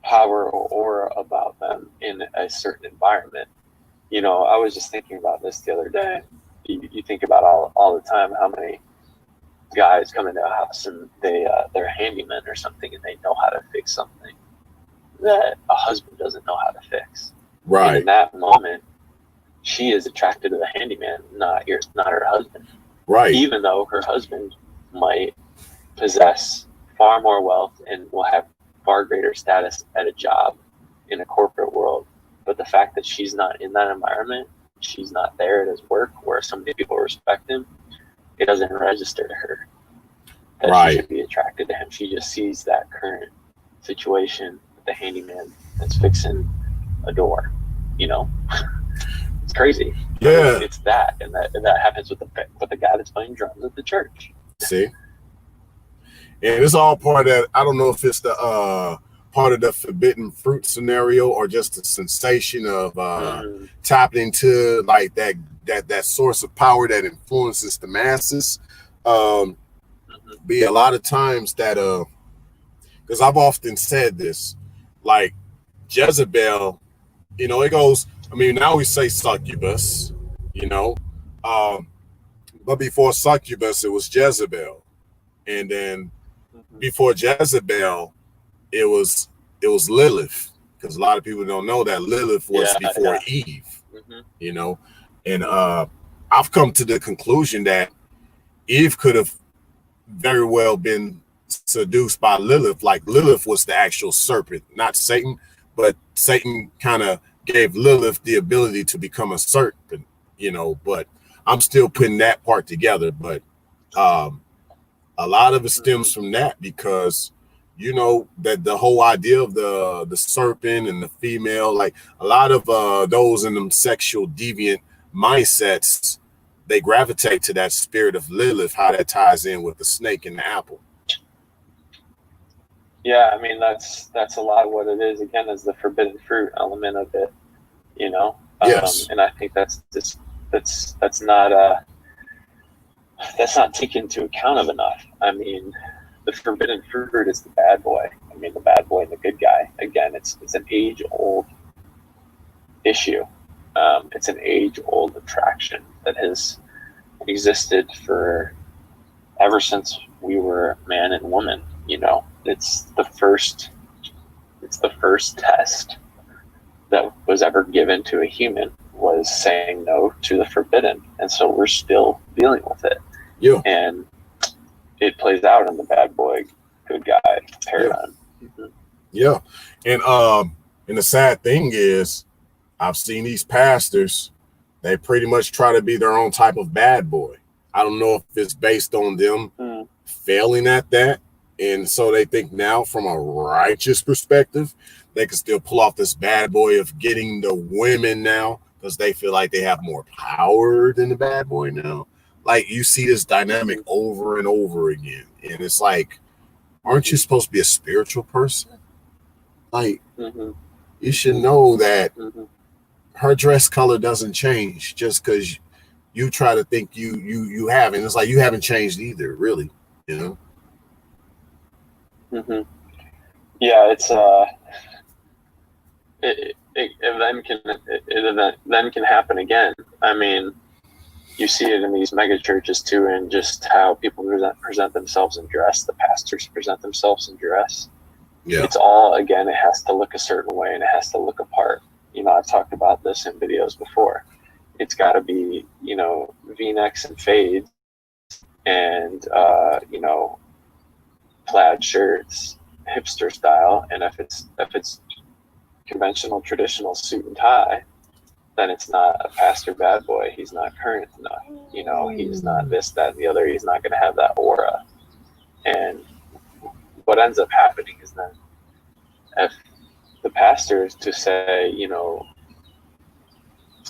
power or aura about them in a certain environment. You know, I was just thinking about this the other day. You think about all the time how many guys come into a house and they're handymen or something, and they know how to fix something that a husband doesn't know how to fix. Right. And in that moment, she is attracted to the handyman, not her husband. Right. Even though her husband might possess far more wealth and will have far greater status at a job in a corporate world. But the fact that she's not in that environment, she's not there at his work where so many people respect him, it doesn't register to her that Right. she should be attracted to him. She just sees that current situation with the handyman that's fixing a door, you know. It's crazy. Yeah. I mean, it's that, and that happens with the guy that's playing drums at the church. See? And it's all part of that. I don't know if it's the part of the forbidden fruit scenario or just the sensation of tapping into like that source of power that influences the masses. Be a lot of times that because I've often said this, like Jezebel, you know, it goes, I mean, now we say succubus, you know, but before succubus it was Jezebel, and then before Jezebel it was Lilith, because a lot of people don't know that Lilith was before Eve, you know. And I've come to the conclusion that Eve could have very well been seduced by Lilith. Like Lilith was the actual serpent, not Satan, but Satan kind of gave Lilith the ability to become a serpent, you know. But I'm still putting that part together. But a lot of it stems from that, because you know that the whole idea of the serpent and the female, like a lot of those in them sexual deviant mindsets, they gravitate to that spirit of Lilith, how that ties in with the snake and the apple. Yeah, I mean that's a lot of what it is. Again, is the forbidden fruit element of it, you know. Yes. And I think that's not taken into account of enough. I mean, the forbidden fruit is the bad boy. I mean, the bad boy and the good guy. Again, it's an age-old issue. It's an age-old attraction that has existed for ever since we were man and woman. You know, it's the first test that was ever given to a human, was saying no to the forbidden, and so we're still dealing with it. Yeah. And it plays out in the bad boy, good guy paradigm. Yeah. And the sad thing is, I've seen these pastors, they pretty much try to be their own type of bad boy. I don't know if it's based on them failing at that, and so they think now from a righteous perspective they can still pull off this bad boy of getting the women now, because they feel like they have more power than the bad boy now. Like, you see this dynamic over and over again, and it's like, aren't you supposed to be a spiritual person? Like, you should know that her dress color doesn't change just because you try to think you haven't. It's like you haven't changed either, really, you know. Yeah, it's it then can happen again. I mean, you see it in these mega churches too, and just how people present themselves in dress. The pastors present themselves in dress. Yeah. It's all, again, it has to look a certain way, and it has to look apart. You know, I've talked about this in videos before. It's got to be, you know, V-necks and fades, and you know, plaid shirts, hipster style. And if it's conventional, traditional suit and tie, then it's not a pastor bad boy. He's not current enough. You know, he's not this, that, and the other. He's not going to have that aura. And what ends up happening is then, if the pastor is to say, you know,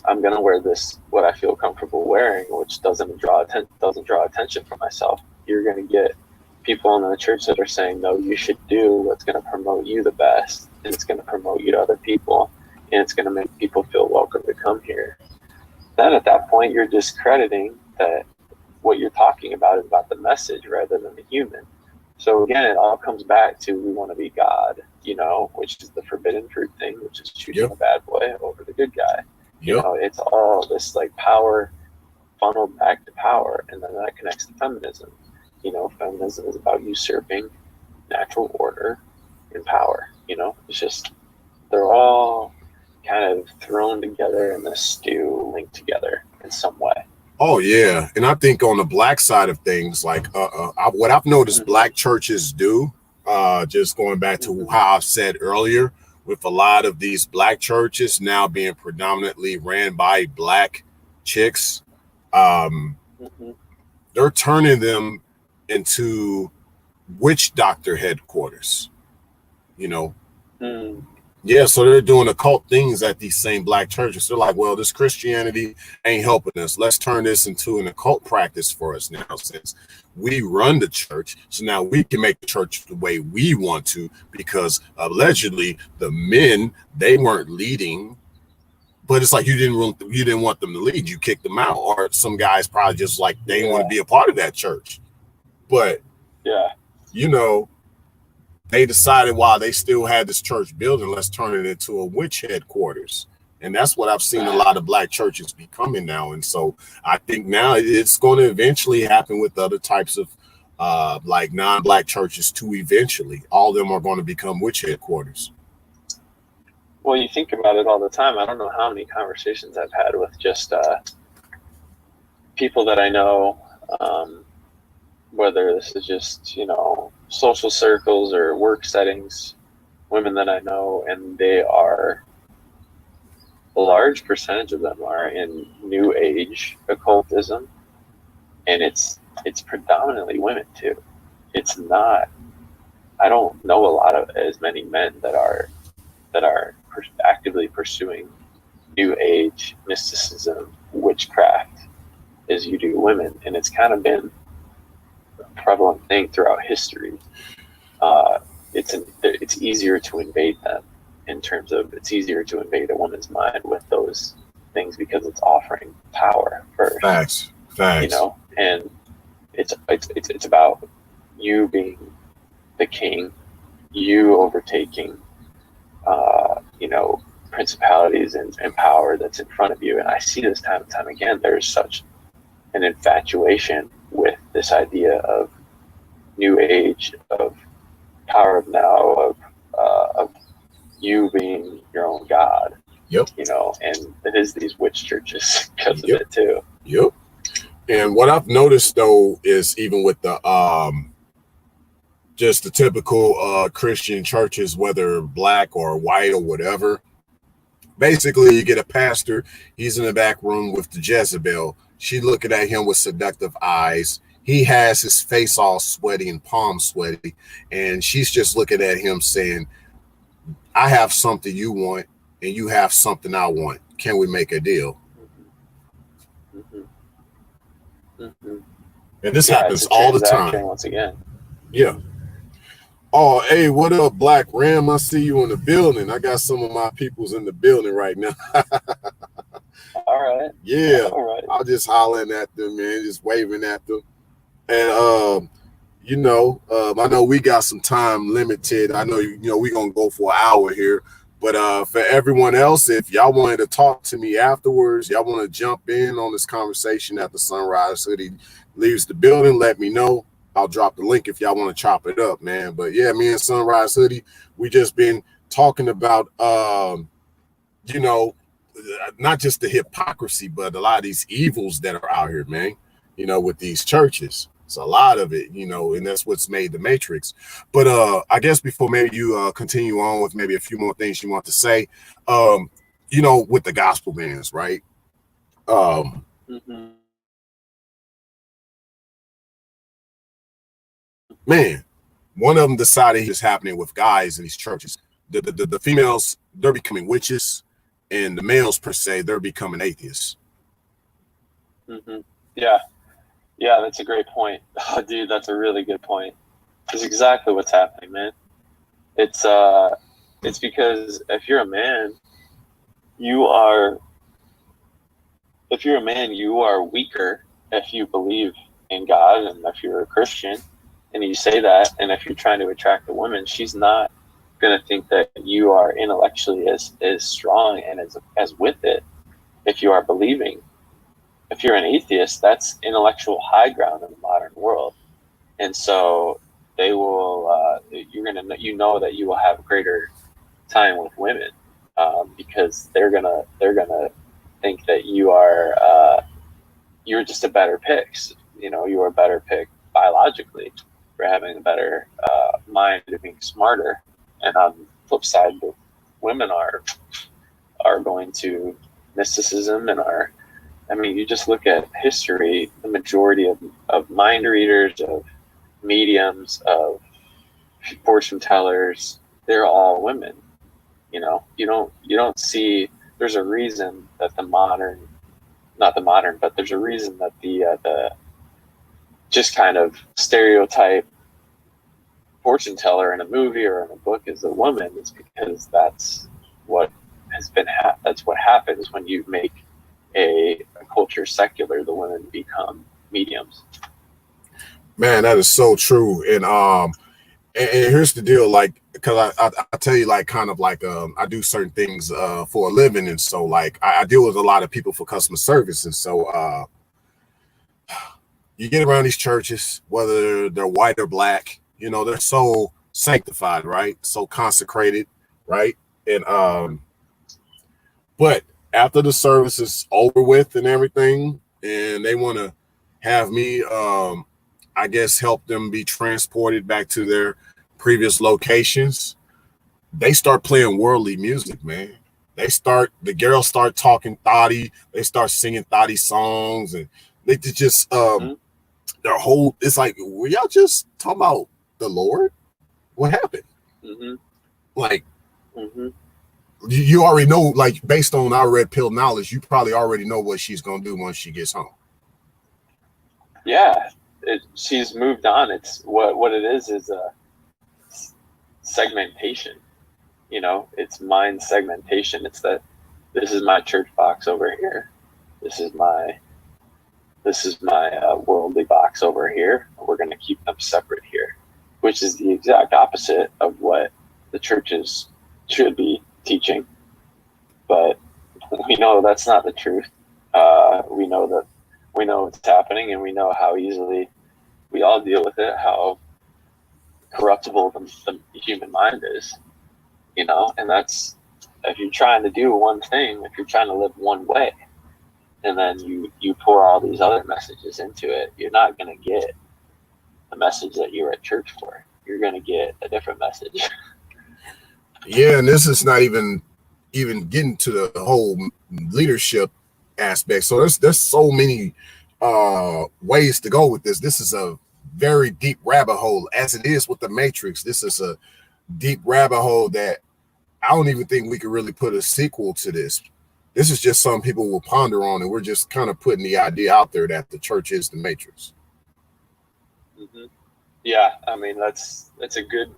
I'm going to wear this, what I feel comfortable wearing, which doesn't draw attention from myself, you're going to get people in the church that are saying, no, you should do what's going to promote you the best, and it's going to promote you to other people, and it's going to make people feel welcome to come here. Then at that point, you're discrediting that what you're talking about is about the message rather than the human. So again, it all comes back to, we want to be God. you know, which is the forbidden fruit thing, which is choosing Yep. the bad boy over the good guy. You Yep. know, it's all this like power funneled back to power, and then that connects to feminism. You know, feminism is about usurping natural order and power. You know, it's just they're all kind of thrown together in this stew, linked together in some way. Oh yeah, and I think on the black side of things, like what I've noticed black churches do, just going back to how I said earlier, with a lot of these black churches now being predominantly ran by black chicks, they're turning them into witch doctor headquarters. You know, yeah, so they're doing occult things at these same black churches. They're like, well, this Christianity ain't helping us. Let's turn this into an occult practice for us now, since we run the church. So now we can make the church the way we want to, because allegedly the men, they weren't leading. But it's like you didn't want them to lead. You kicked them out, or some guys probably just like they didn't want to be a part of that church. But you know, they decided while they still had this church building, let's turn it into a witch headquarters. And that's what I've seen a lot of black churches becoming now. And so I think now it's going to eventually happen with other types of like non-black churches too. Eventually, all of them are going to become witch headquarters. Well, you think about it all the time. I don't know how many conversations I've had with just people that I know, whether this is just, you know, social circles or work settings, women that I know, and they are, a large percentage of them are in new age occultism, and it's predominantly women too. It's not, I don't know a lot of as many men that are actively pursuing new age mysticism, witchcraft, as you do women, and it's kind of been prevalent thing throughout history. It's easier to invade them, in terms of it's easier to invade a woman's mind with those things because it's offering power first. Facts. You know, and it's about you being the king, you overtaking, you know, principalities and power that's in front of you. And I see this time and time again. There's such an infatuation with this idea of new age, of power of now, of you being your own god. Yep. You know, and it is these witch churches because of it too. Yep. And what I've noticed though is even with the just the typical Christian churches, whether black or white or whatever, basically you get a pastor, he's in the back room with the Jezebel. She looking at him with seductive eyes. He has his face all sweaty and palm sweaty, and she's just looking at him saying, I have something you want and you have something I want. Can we make a deal? And this happens all the time. Once again. Yeah. Oh, hey, what up, Black Ram? I see you in the building. I got some of my peoples in the building right now. All right. Yeah. All right. I'm just hollering at them, man, just waving at them. And you know, I know we got some time limited. I know we're gonna go for an hour here. But for everyone else, if y'all wanted to talk to me afterwards, y'all want to jump in on this conversation after Sunrise Hoodie leaves the building, let me know. I'll drop the link if y'all want to chop it up, man. But yeah, me and Sunrise Hoodie, we just been talking about, you know, not just the hypocrisy, but a lot of these evils that are out here, man, you know, with these churches. It's a lot of it, you know, and that's what's made the Matrix. But I guess before maybe you continue on with maybe a few more things you want to say, you know, with the gospel bands, right? Man, one of them decided it's happening with guys in these churches. The females, they're becoming witches, and the males per se, they're becoming atheists. Yeah, that's a great point. Oh, dude, that's a really good point. It's exactly what's happening, man. It's because if you're a man, you are weaker if you believe in God, and if you're a Christian and you say that, and if you're trying to attract a woman, she's not going to think that you are intellectually as strong and as with it if you are believing. If you're an atheist, that's intellectual high ground in the modern world. And so they will, you know that you will have greater time with women because they're gonna think that you're just a better pick. You know, you're a better pick biologically for having a better mind and being smarter. And on the flip side, the women are going to mysticism and I mean, you just look at history, the majority of mind readers, of mediums, of fortune tellers, they're all women. You know, you don't see, there's a reason that but there's a reason that the just kind of stereotype fortune teller in a movie or in a book is a woman. Is because that's what that's what happens when you make a culture secular. The women become mediums. Man, that is so true. And here's the deal, like, because I tell you, like, kind of like I do certain things for a living, and so like I deal with a lot of people for customer service, and so you get around these churches, whether they're white or black, you know, they're so sanctified, right? So consecrated, right? And but after the service is over with and everything, and they want to have me I guess help them be transported back to their previous locations, they start playing worldly music, man. The girls start talking thotty, they start singing thotty songs, and they just their whole, it's like, were y'all just talking about the Lord? What happened? Like, you already know, like, based on our red pill knowledge, you probably already know what she's gonna do once she gets home. Yeah, she's moved on. It's what it is a segmentation. You know, it's mind segmentation. It's that this is my church box over here. This is my worldly box over here. We're going to keep them separate here, which is the exact opposite of what the churches should be teaching. But we know that's not the truth. We know what's happening, and we know how easily we all deal with it, how corruptible the human mind is, you know. And that's, if you're trying to do one thing, if you're trying to live one way, and then you pour all these other messages into it, you're not going to get the message that you're at church for. You're going to get a different message. Yeah, and this is not even getting to the whole leadership aspect. So there's so many ways to go with this. This is a very deep rabbit hole, as it is with the Matrix. This is a deep rabbit hole that I don't even think we could really put a sequel to this. This is just something people will ponder on, and we're just kind of putting the idea out there that the church is the Matrix. Yeah, I mean, it's a good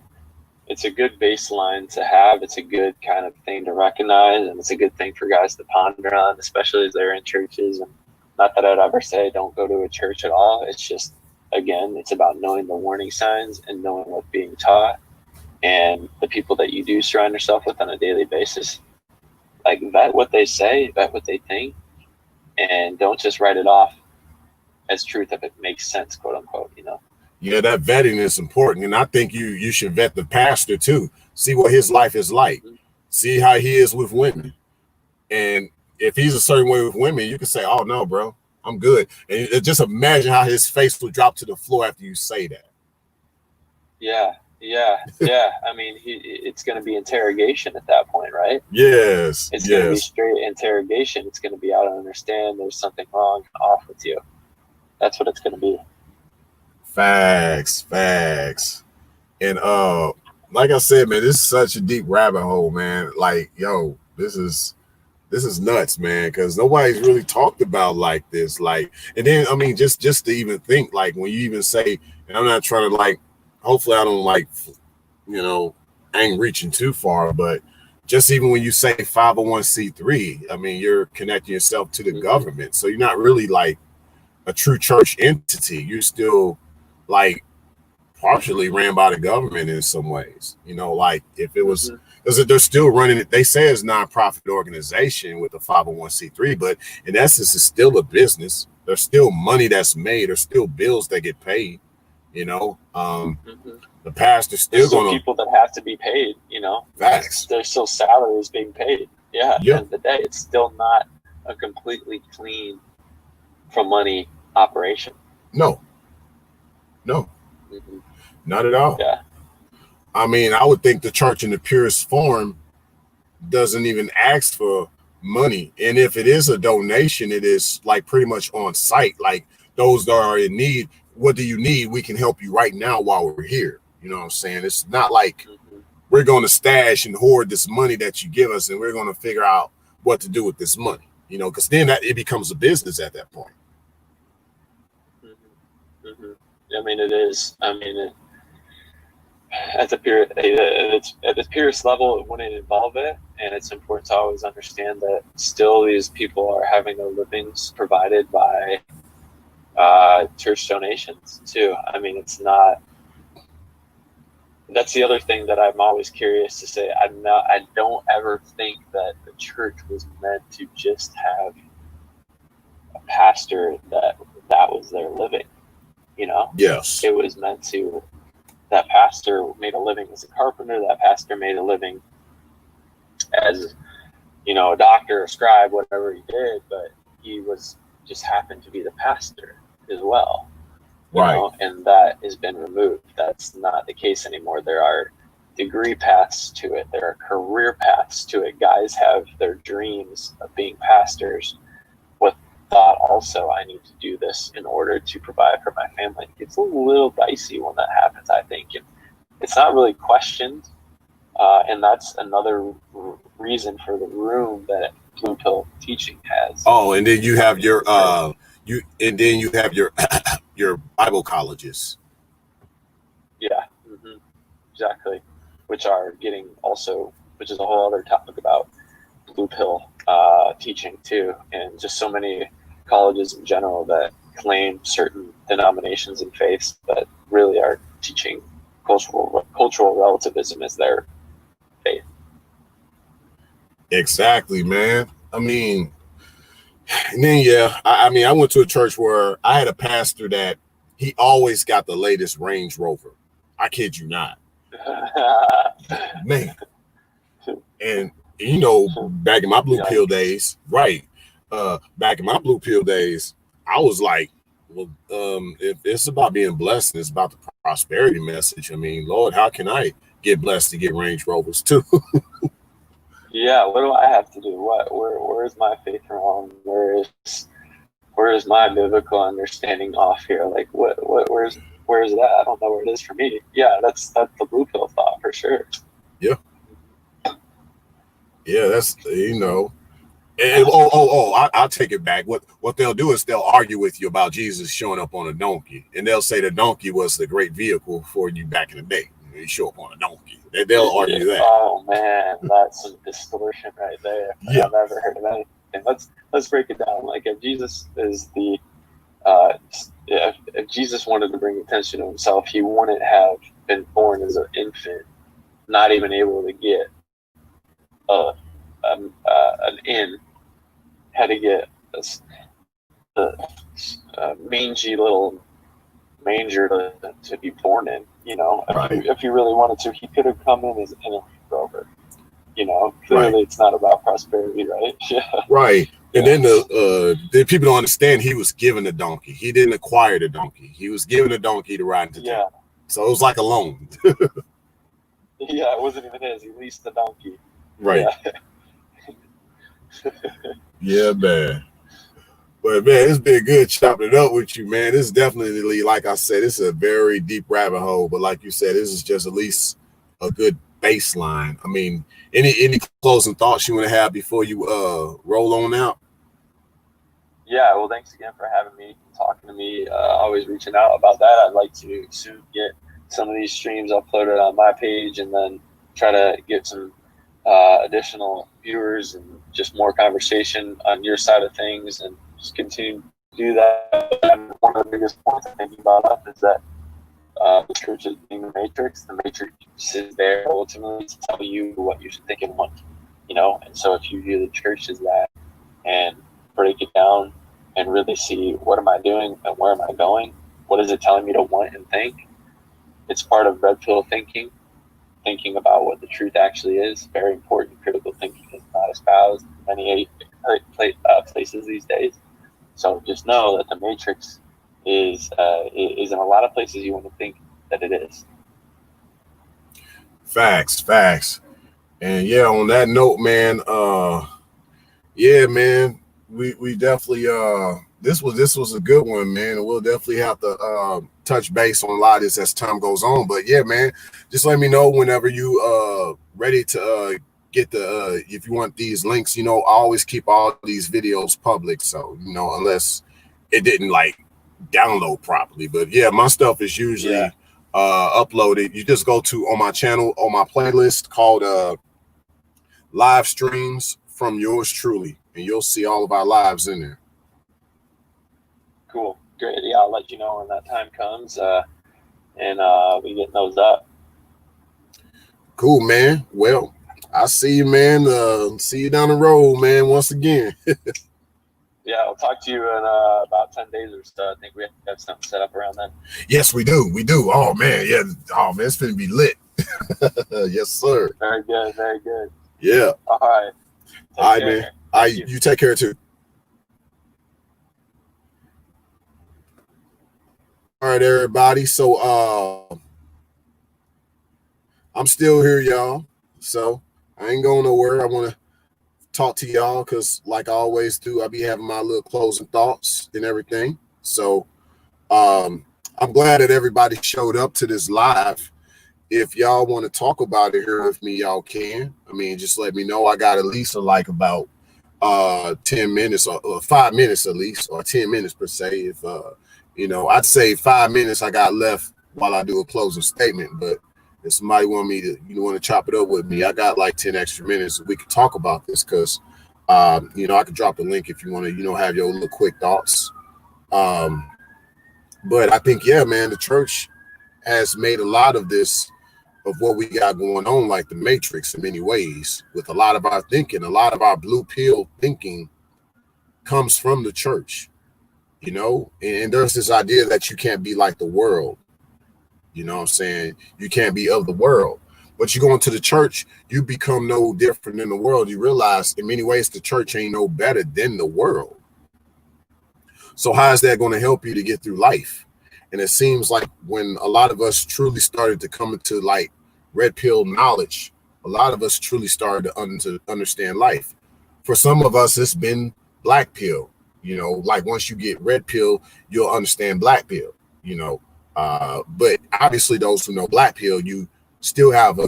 baseline to have. It's a good kind of thing to recognize, and it's a good thing for guys to ponder on, especially as they're in churches. And not that I'd ever say don't go to a church at all. It's just, again, it's about knowing the warning signs and knowing what's being taught, and the people that you do surround yourself with on a daily basis. Like, vet what they say, vet what they think, and don't just write it off as truth if it makes sense, quote unquote, you know? Yeah, that vetting is important. And I think you should vet the pastor too. See what his life is like. See how he is with women. And if he's a certain way with women, you can say, oh no, bro, I'm good. And just imagine how his face will drop to the floor after you say that. Yeah. I mean, it's going to be interrogation at that point, right? Yes. It's going to be straight interrogation. It's going to be, I don't understand. There's something wrong, off with you. That's what it's going to be. Facts. And like I said, man, this is such a deep rabbit hole, man. Like, yo, this is nuts, man, because nobody's really talked about like this. Like, and then I mean, just to even think, like, when you even say, and I'm not trying to, like, hopefully I don't, like, you know, I ain't reaching too far, but just even when you say 501c3, I mean, you're connecting yourself to the government. So you're not really like a true church entity. You're still like partially ran by the government in some ways. You know, like if it was, Mhm. because they're still running it. They say it's nonprofit organization with a 501c3, but in essence, it's still a business. There's still money that's made. There's still bills that get paid. You know, Mhm. the pastor's There's still still going to people that have to be paid, you know. facts. There's still salaries being paid. Yeah, at the Yeah. end of the day, it's still not a completely clean from money operation. No, Mhm. not at all. Yeah. I mean, I would think the church in the purest form doesn't even ask for money. And if it is a donation, it is like pretty much on site. Like those that are in need, what do you need? We can help you right now while we're here. You know what I'm saying? It's not like Mhm. we're going to stash and hoard this money that you give us and we're going to figure out what to do with this money, you know, because then it becomes a business at that point. Mhm. Mhm. I mean, it is. I mean, at the purest level, it wouldn't involve it, and it's important to always understand that still these people are having their livings provided by church donations too. I mean, it's not. That's the other thing that I'm always curious to say. I don't ever think that the church was meant to just have a pastor that was their living. You know, Yes. it was meant to. That pastor made a living as a carpenter. That pastor made a living as, you know, a doctor, a scribe, whatever he did. But he was just happened to be the pastor as well. You Right. know, and that has been removed. That's not the case anymore. There are degree paths to it. There are career paths to it. Guys have their dreams of being pastors with thought also, I need to do this in order to provide for my family. It's a little dicey when that happens, I think. And it's not really questioned. And that's another reason for the room that Blue Pill teaching has. Oh, and then you have your your Bible colleges. Yeah, exactly. Which are getting also, which is a whole other topic about Blue Pill teaching too, and just so many colleges in general that claim certain denominations and faiths that really are teaching cultural relativism as their faith. Exactly, man. I mean, and then I mean, I went to a church where I had a pastor that he always got the latest Range Rover. I kid you not, man. And you know, back in my Blue Pill days, right? Back in my Blue Pill days, I was like, well, if it's about being blessed and it's about the prosperity message, I mean, Lord, how can I get blessed to get Range Rovers too? Yeah, what do I have to do? Where is my faith wrong? Where is my biblical understanding off here? Like where's that? I don't know where it is for me. Yeah, that's the Blue Pill thought for sure. Yeah, that's you know. And, I'll take it back. What they'll do is they'll argue with you about Jesus showing up on a donkey, and they'll say the donkey was the great vehicle for you back in the day. You show up on a donkey. They'll argue that. Oh man, that's some distortion right there. Yeah. I've never heard of anything. Let's break it down. Like if Jesus is the if Jesus wanted to bring attention to himself, he wouldn't have been born as an infant, not even able to get an inn. Had to get a mangy little manger to be born in. You know, if he really wanted to, he could have come in as in a Range Rover. You know, clearly it's not about prosperity, right? Yeah. Right. And then the people don't understand he was given a donkey. He didn't acquire the donkey. He was given a donkey to ride into town. So it was like a loan. Yeah, it wasn't even his. He leased the donkey. Right. Yeah, man. But man, it's been good chopping it up with you, man. This is definitely, like I said, this is a very deep rabbit hole. But like you said, this is just at least a good baseline. I mean, any closing thoughts you want to have before you roll on out? Yeah, well, thanks again for having me, talking to me, always reaching out about that. I'd like to soon get some of these streams uploaded on my page and then try to get some additional viewers and just more conversation on your side of things and just continue to do that. And one of the biggest points I think about is that the church is being the matrix. The matrix is there ultimately to tell you what you should think and want, you know. And so if you view the church as that and break it down and really see what am I doing and where am I going, what is it telling me to want and think, it's part of red pill thinking about what the truth actually is. Very important. Critical thinking is not espoused in many places these days. So just know that the matrix is in a lot of places you want to think that it is. Facts. And yeah, on that note, man, yeah, man, we definitely this was a good one, man, and we'll definitely have to touch base on a lot of this as time goes on. But yeah, man, just let me know whenever you ready to get the if you want these links. You know, I always keep all these videos public, so you know, unless it didn't like download properly. But yeah, my stuff is usually uploaded. You just go to on my channel, on my playlist called live streams from yours truly, and you'll see all of our lives in there. Cool. Great. Yeah, I'll let you know when that time comes, and we get those up. Cool, man. Well, I see you, man. See you down the road, man, once again. Yeah, I'll talk to you in about 10 days or so. I think we have something set up around then. Yes, we do. Oh, man. Yeah. Oh, man, it's going to be lit. Yes, sir. Very good. Yeah. All right. All right, man. All right, you take care, too. All right, everybody. So I'm still here, y'all. So I ain't going nowhere. I want to talk to y'all because, like I always do, I be having my little closing thoughts and everything. So I'm glad that everybody showed up to this live. If y'all want to talk about it here with me, y'all can. I mean, just let me know. I got at least like about 10 minutes or 5 minutes at least, or 10 minutes per se. If you know, I'd say 5 minutes I got left while I do a closing statement. But if somebody want me to, you want to chop it up with me, I got like 10 extra minutes. We could talk about this because, you know, I could drop the link if you want to, you know, have your little quick thoughts. But I think, yeah, man, the church has made a lot of this, of what we got going on, like the Matrix in many ways, with a lot of our thinking, a lot of our blue pill thinking comes from the church, you know, and there's this idea that you can't be like the world. You know what I'm saying? You can't be of the world. But you go into the church, you become no different than the world. You realize in many ways the church ain't no better than the world. So how is that going to help you to get through life? And it seems like when a lot of us truly started to come into like red pill knowledge, a lot of us truly started to understand life. For some of us, it's been black pill. You know, like once you get red pill, you'll understand black pill, you know. But obviously those who know black pill, you still have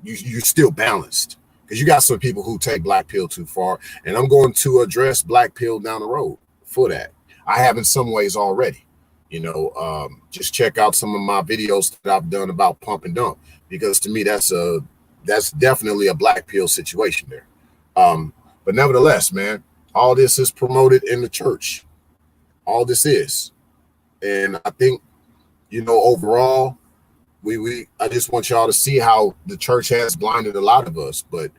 you're still balanced, because you got some people who take black pill too far, and I'm going to address black pill down the road for that. I have in some ways already, you know. Just check out some of my videos that I've done about pump and dump, because to me that's definitely a black pill situation there. But nevertheless, man, all this is promoted in the church. All this is. And I think, you know, overall, I just want y'all to see how the church has blinded a lot of us. But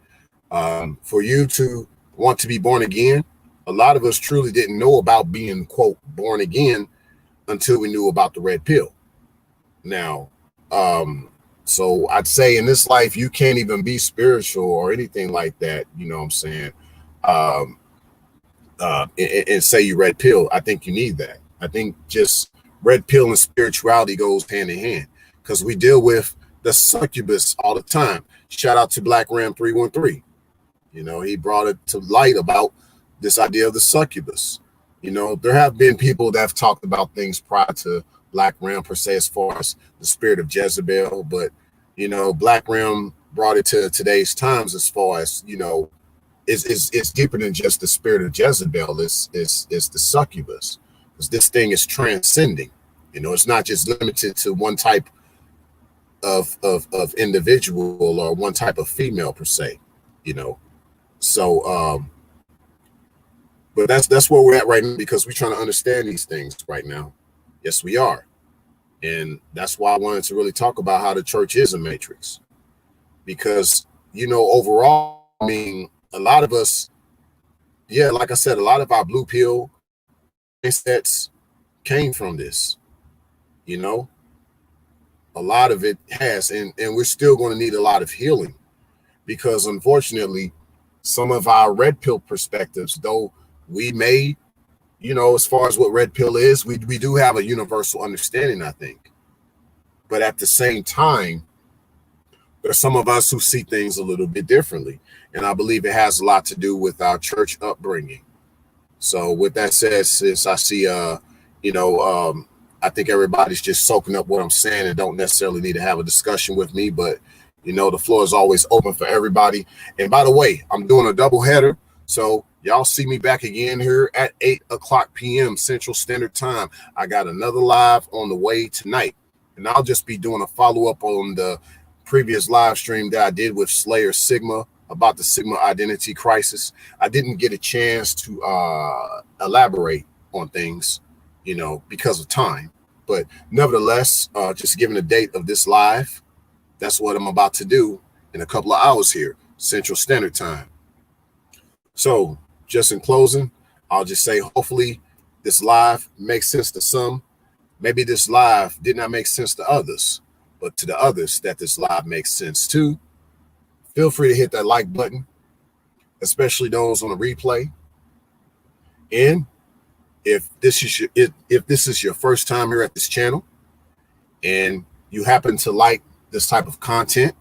for you to want to be born again, a lot of us truly didn't know about being, quote, born again until we knew about the red pill. Now, so I'd say in this life, you can't even be spiritual or anything like that. You know what I'm saying? And say you red pill. I think you need that. I think just red pill and spirituality goes hand in hand, because we deal with the succubus all the time. Shout out to Black Ram 313. You know, he brought it to light about this idea of the succubus. You know, there have been people that have talked about things prior to Black Ram per se, as far as the spirit of Jezebel, but you know, Black Ram brought it to today's times as far as, you know, it's deeper than just the spirit of Jezebel. It's the succubus. Because this thing is transcending. You know, it's not just limited to one type of individual or one type of female per se, you know. So but that's where we're at right now, because we're trying to understand these things right now. Yes, we are. And that's why I wanted to really talk about how the church is a matrix. Because, overall, I mean, a lot of us, yeah, like I said, a lot of our blue pill mindsets came from this, you know, a lot of it has, and we're still going to need a lot of healing because unfortunately, some of our red pill perspectives, though we may, as far as what red pill is, we do have a universal understanding, I think. But at the same time, there's some of us who see things a little bit differently. And I believe it has a lot to do with our church upbringing. So with that said, sis, I see, I think everybody's just soaking up what I'm saying and don't necessarily need to have a discussion with me. But, the floor is always open for everybody. And by the way, I'm doing a double header. So y'all see me back again here at 8:00 p.m. Central Standard Time. I got another live on the way tonight. And I'll just be doing a follow-up on the previous live stream that I did with Slayer Sigma about the Sigma identity crisis. I didn't get a chance to elaborate on things, because of time. But nevertheless, just giving the date of this live, that's what I'm about to do in a couple of hours here, Central Standard Time. So just in closing, I'll just say hopefully this live makes sense to some. Maybe this live did not make sense to others, but to the others that this live makes sense to, feel free to hit that like button, especially those on the replay. And if this is your first time here at this channel and you happen to like this type of content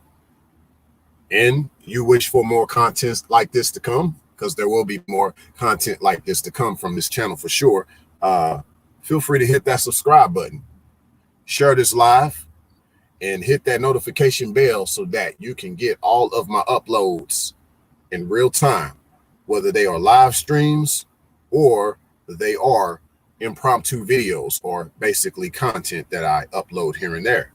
and you wish for more content like this to come, because there will be more content like this to come from this channel for sure, feel free to hit that subscribe button, share this live, and hit that notification bell so that you can get all of my uploads in real time, whether they are live streams or they are impromptu videos or basically content that I upload here and there.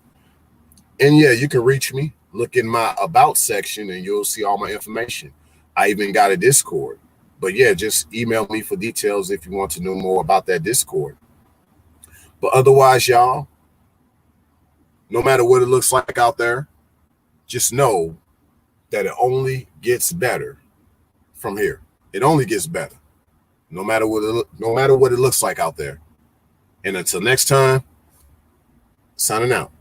And yeah, you can reach me. Look in my about section and you'll see all my information. I even got a Discord. But yeah, just email me for details if you want to know more about that Discord. But otherwise, y'all, no matter what it looks like out there, just know that it only gets better from here. It only gets better, no matter what it looks like out there. And until next time, signing out.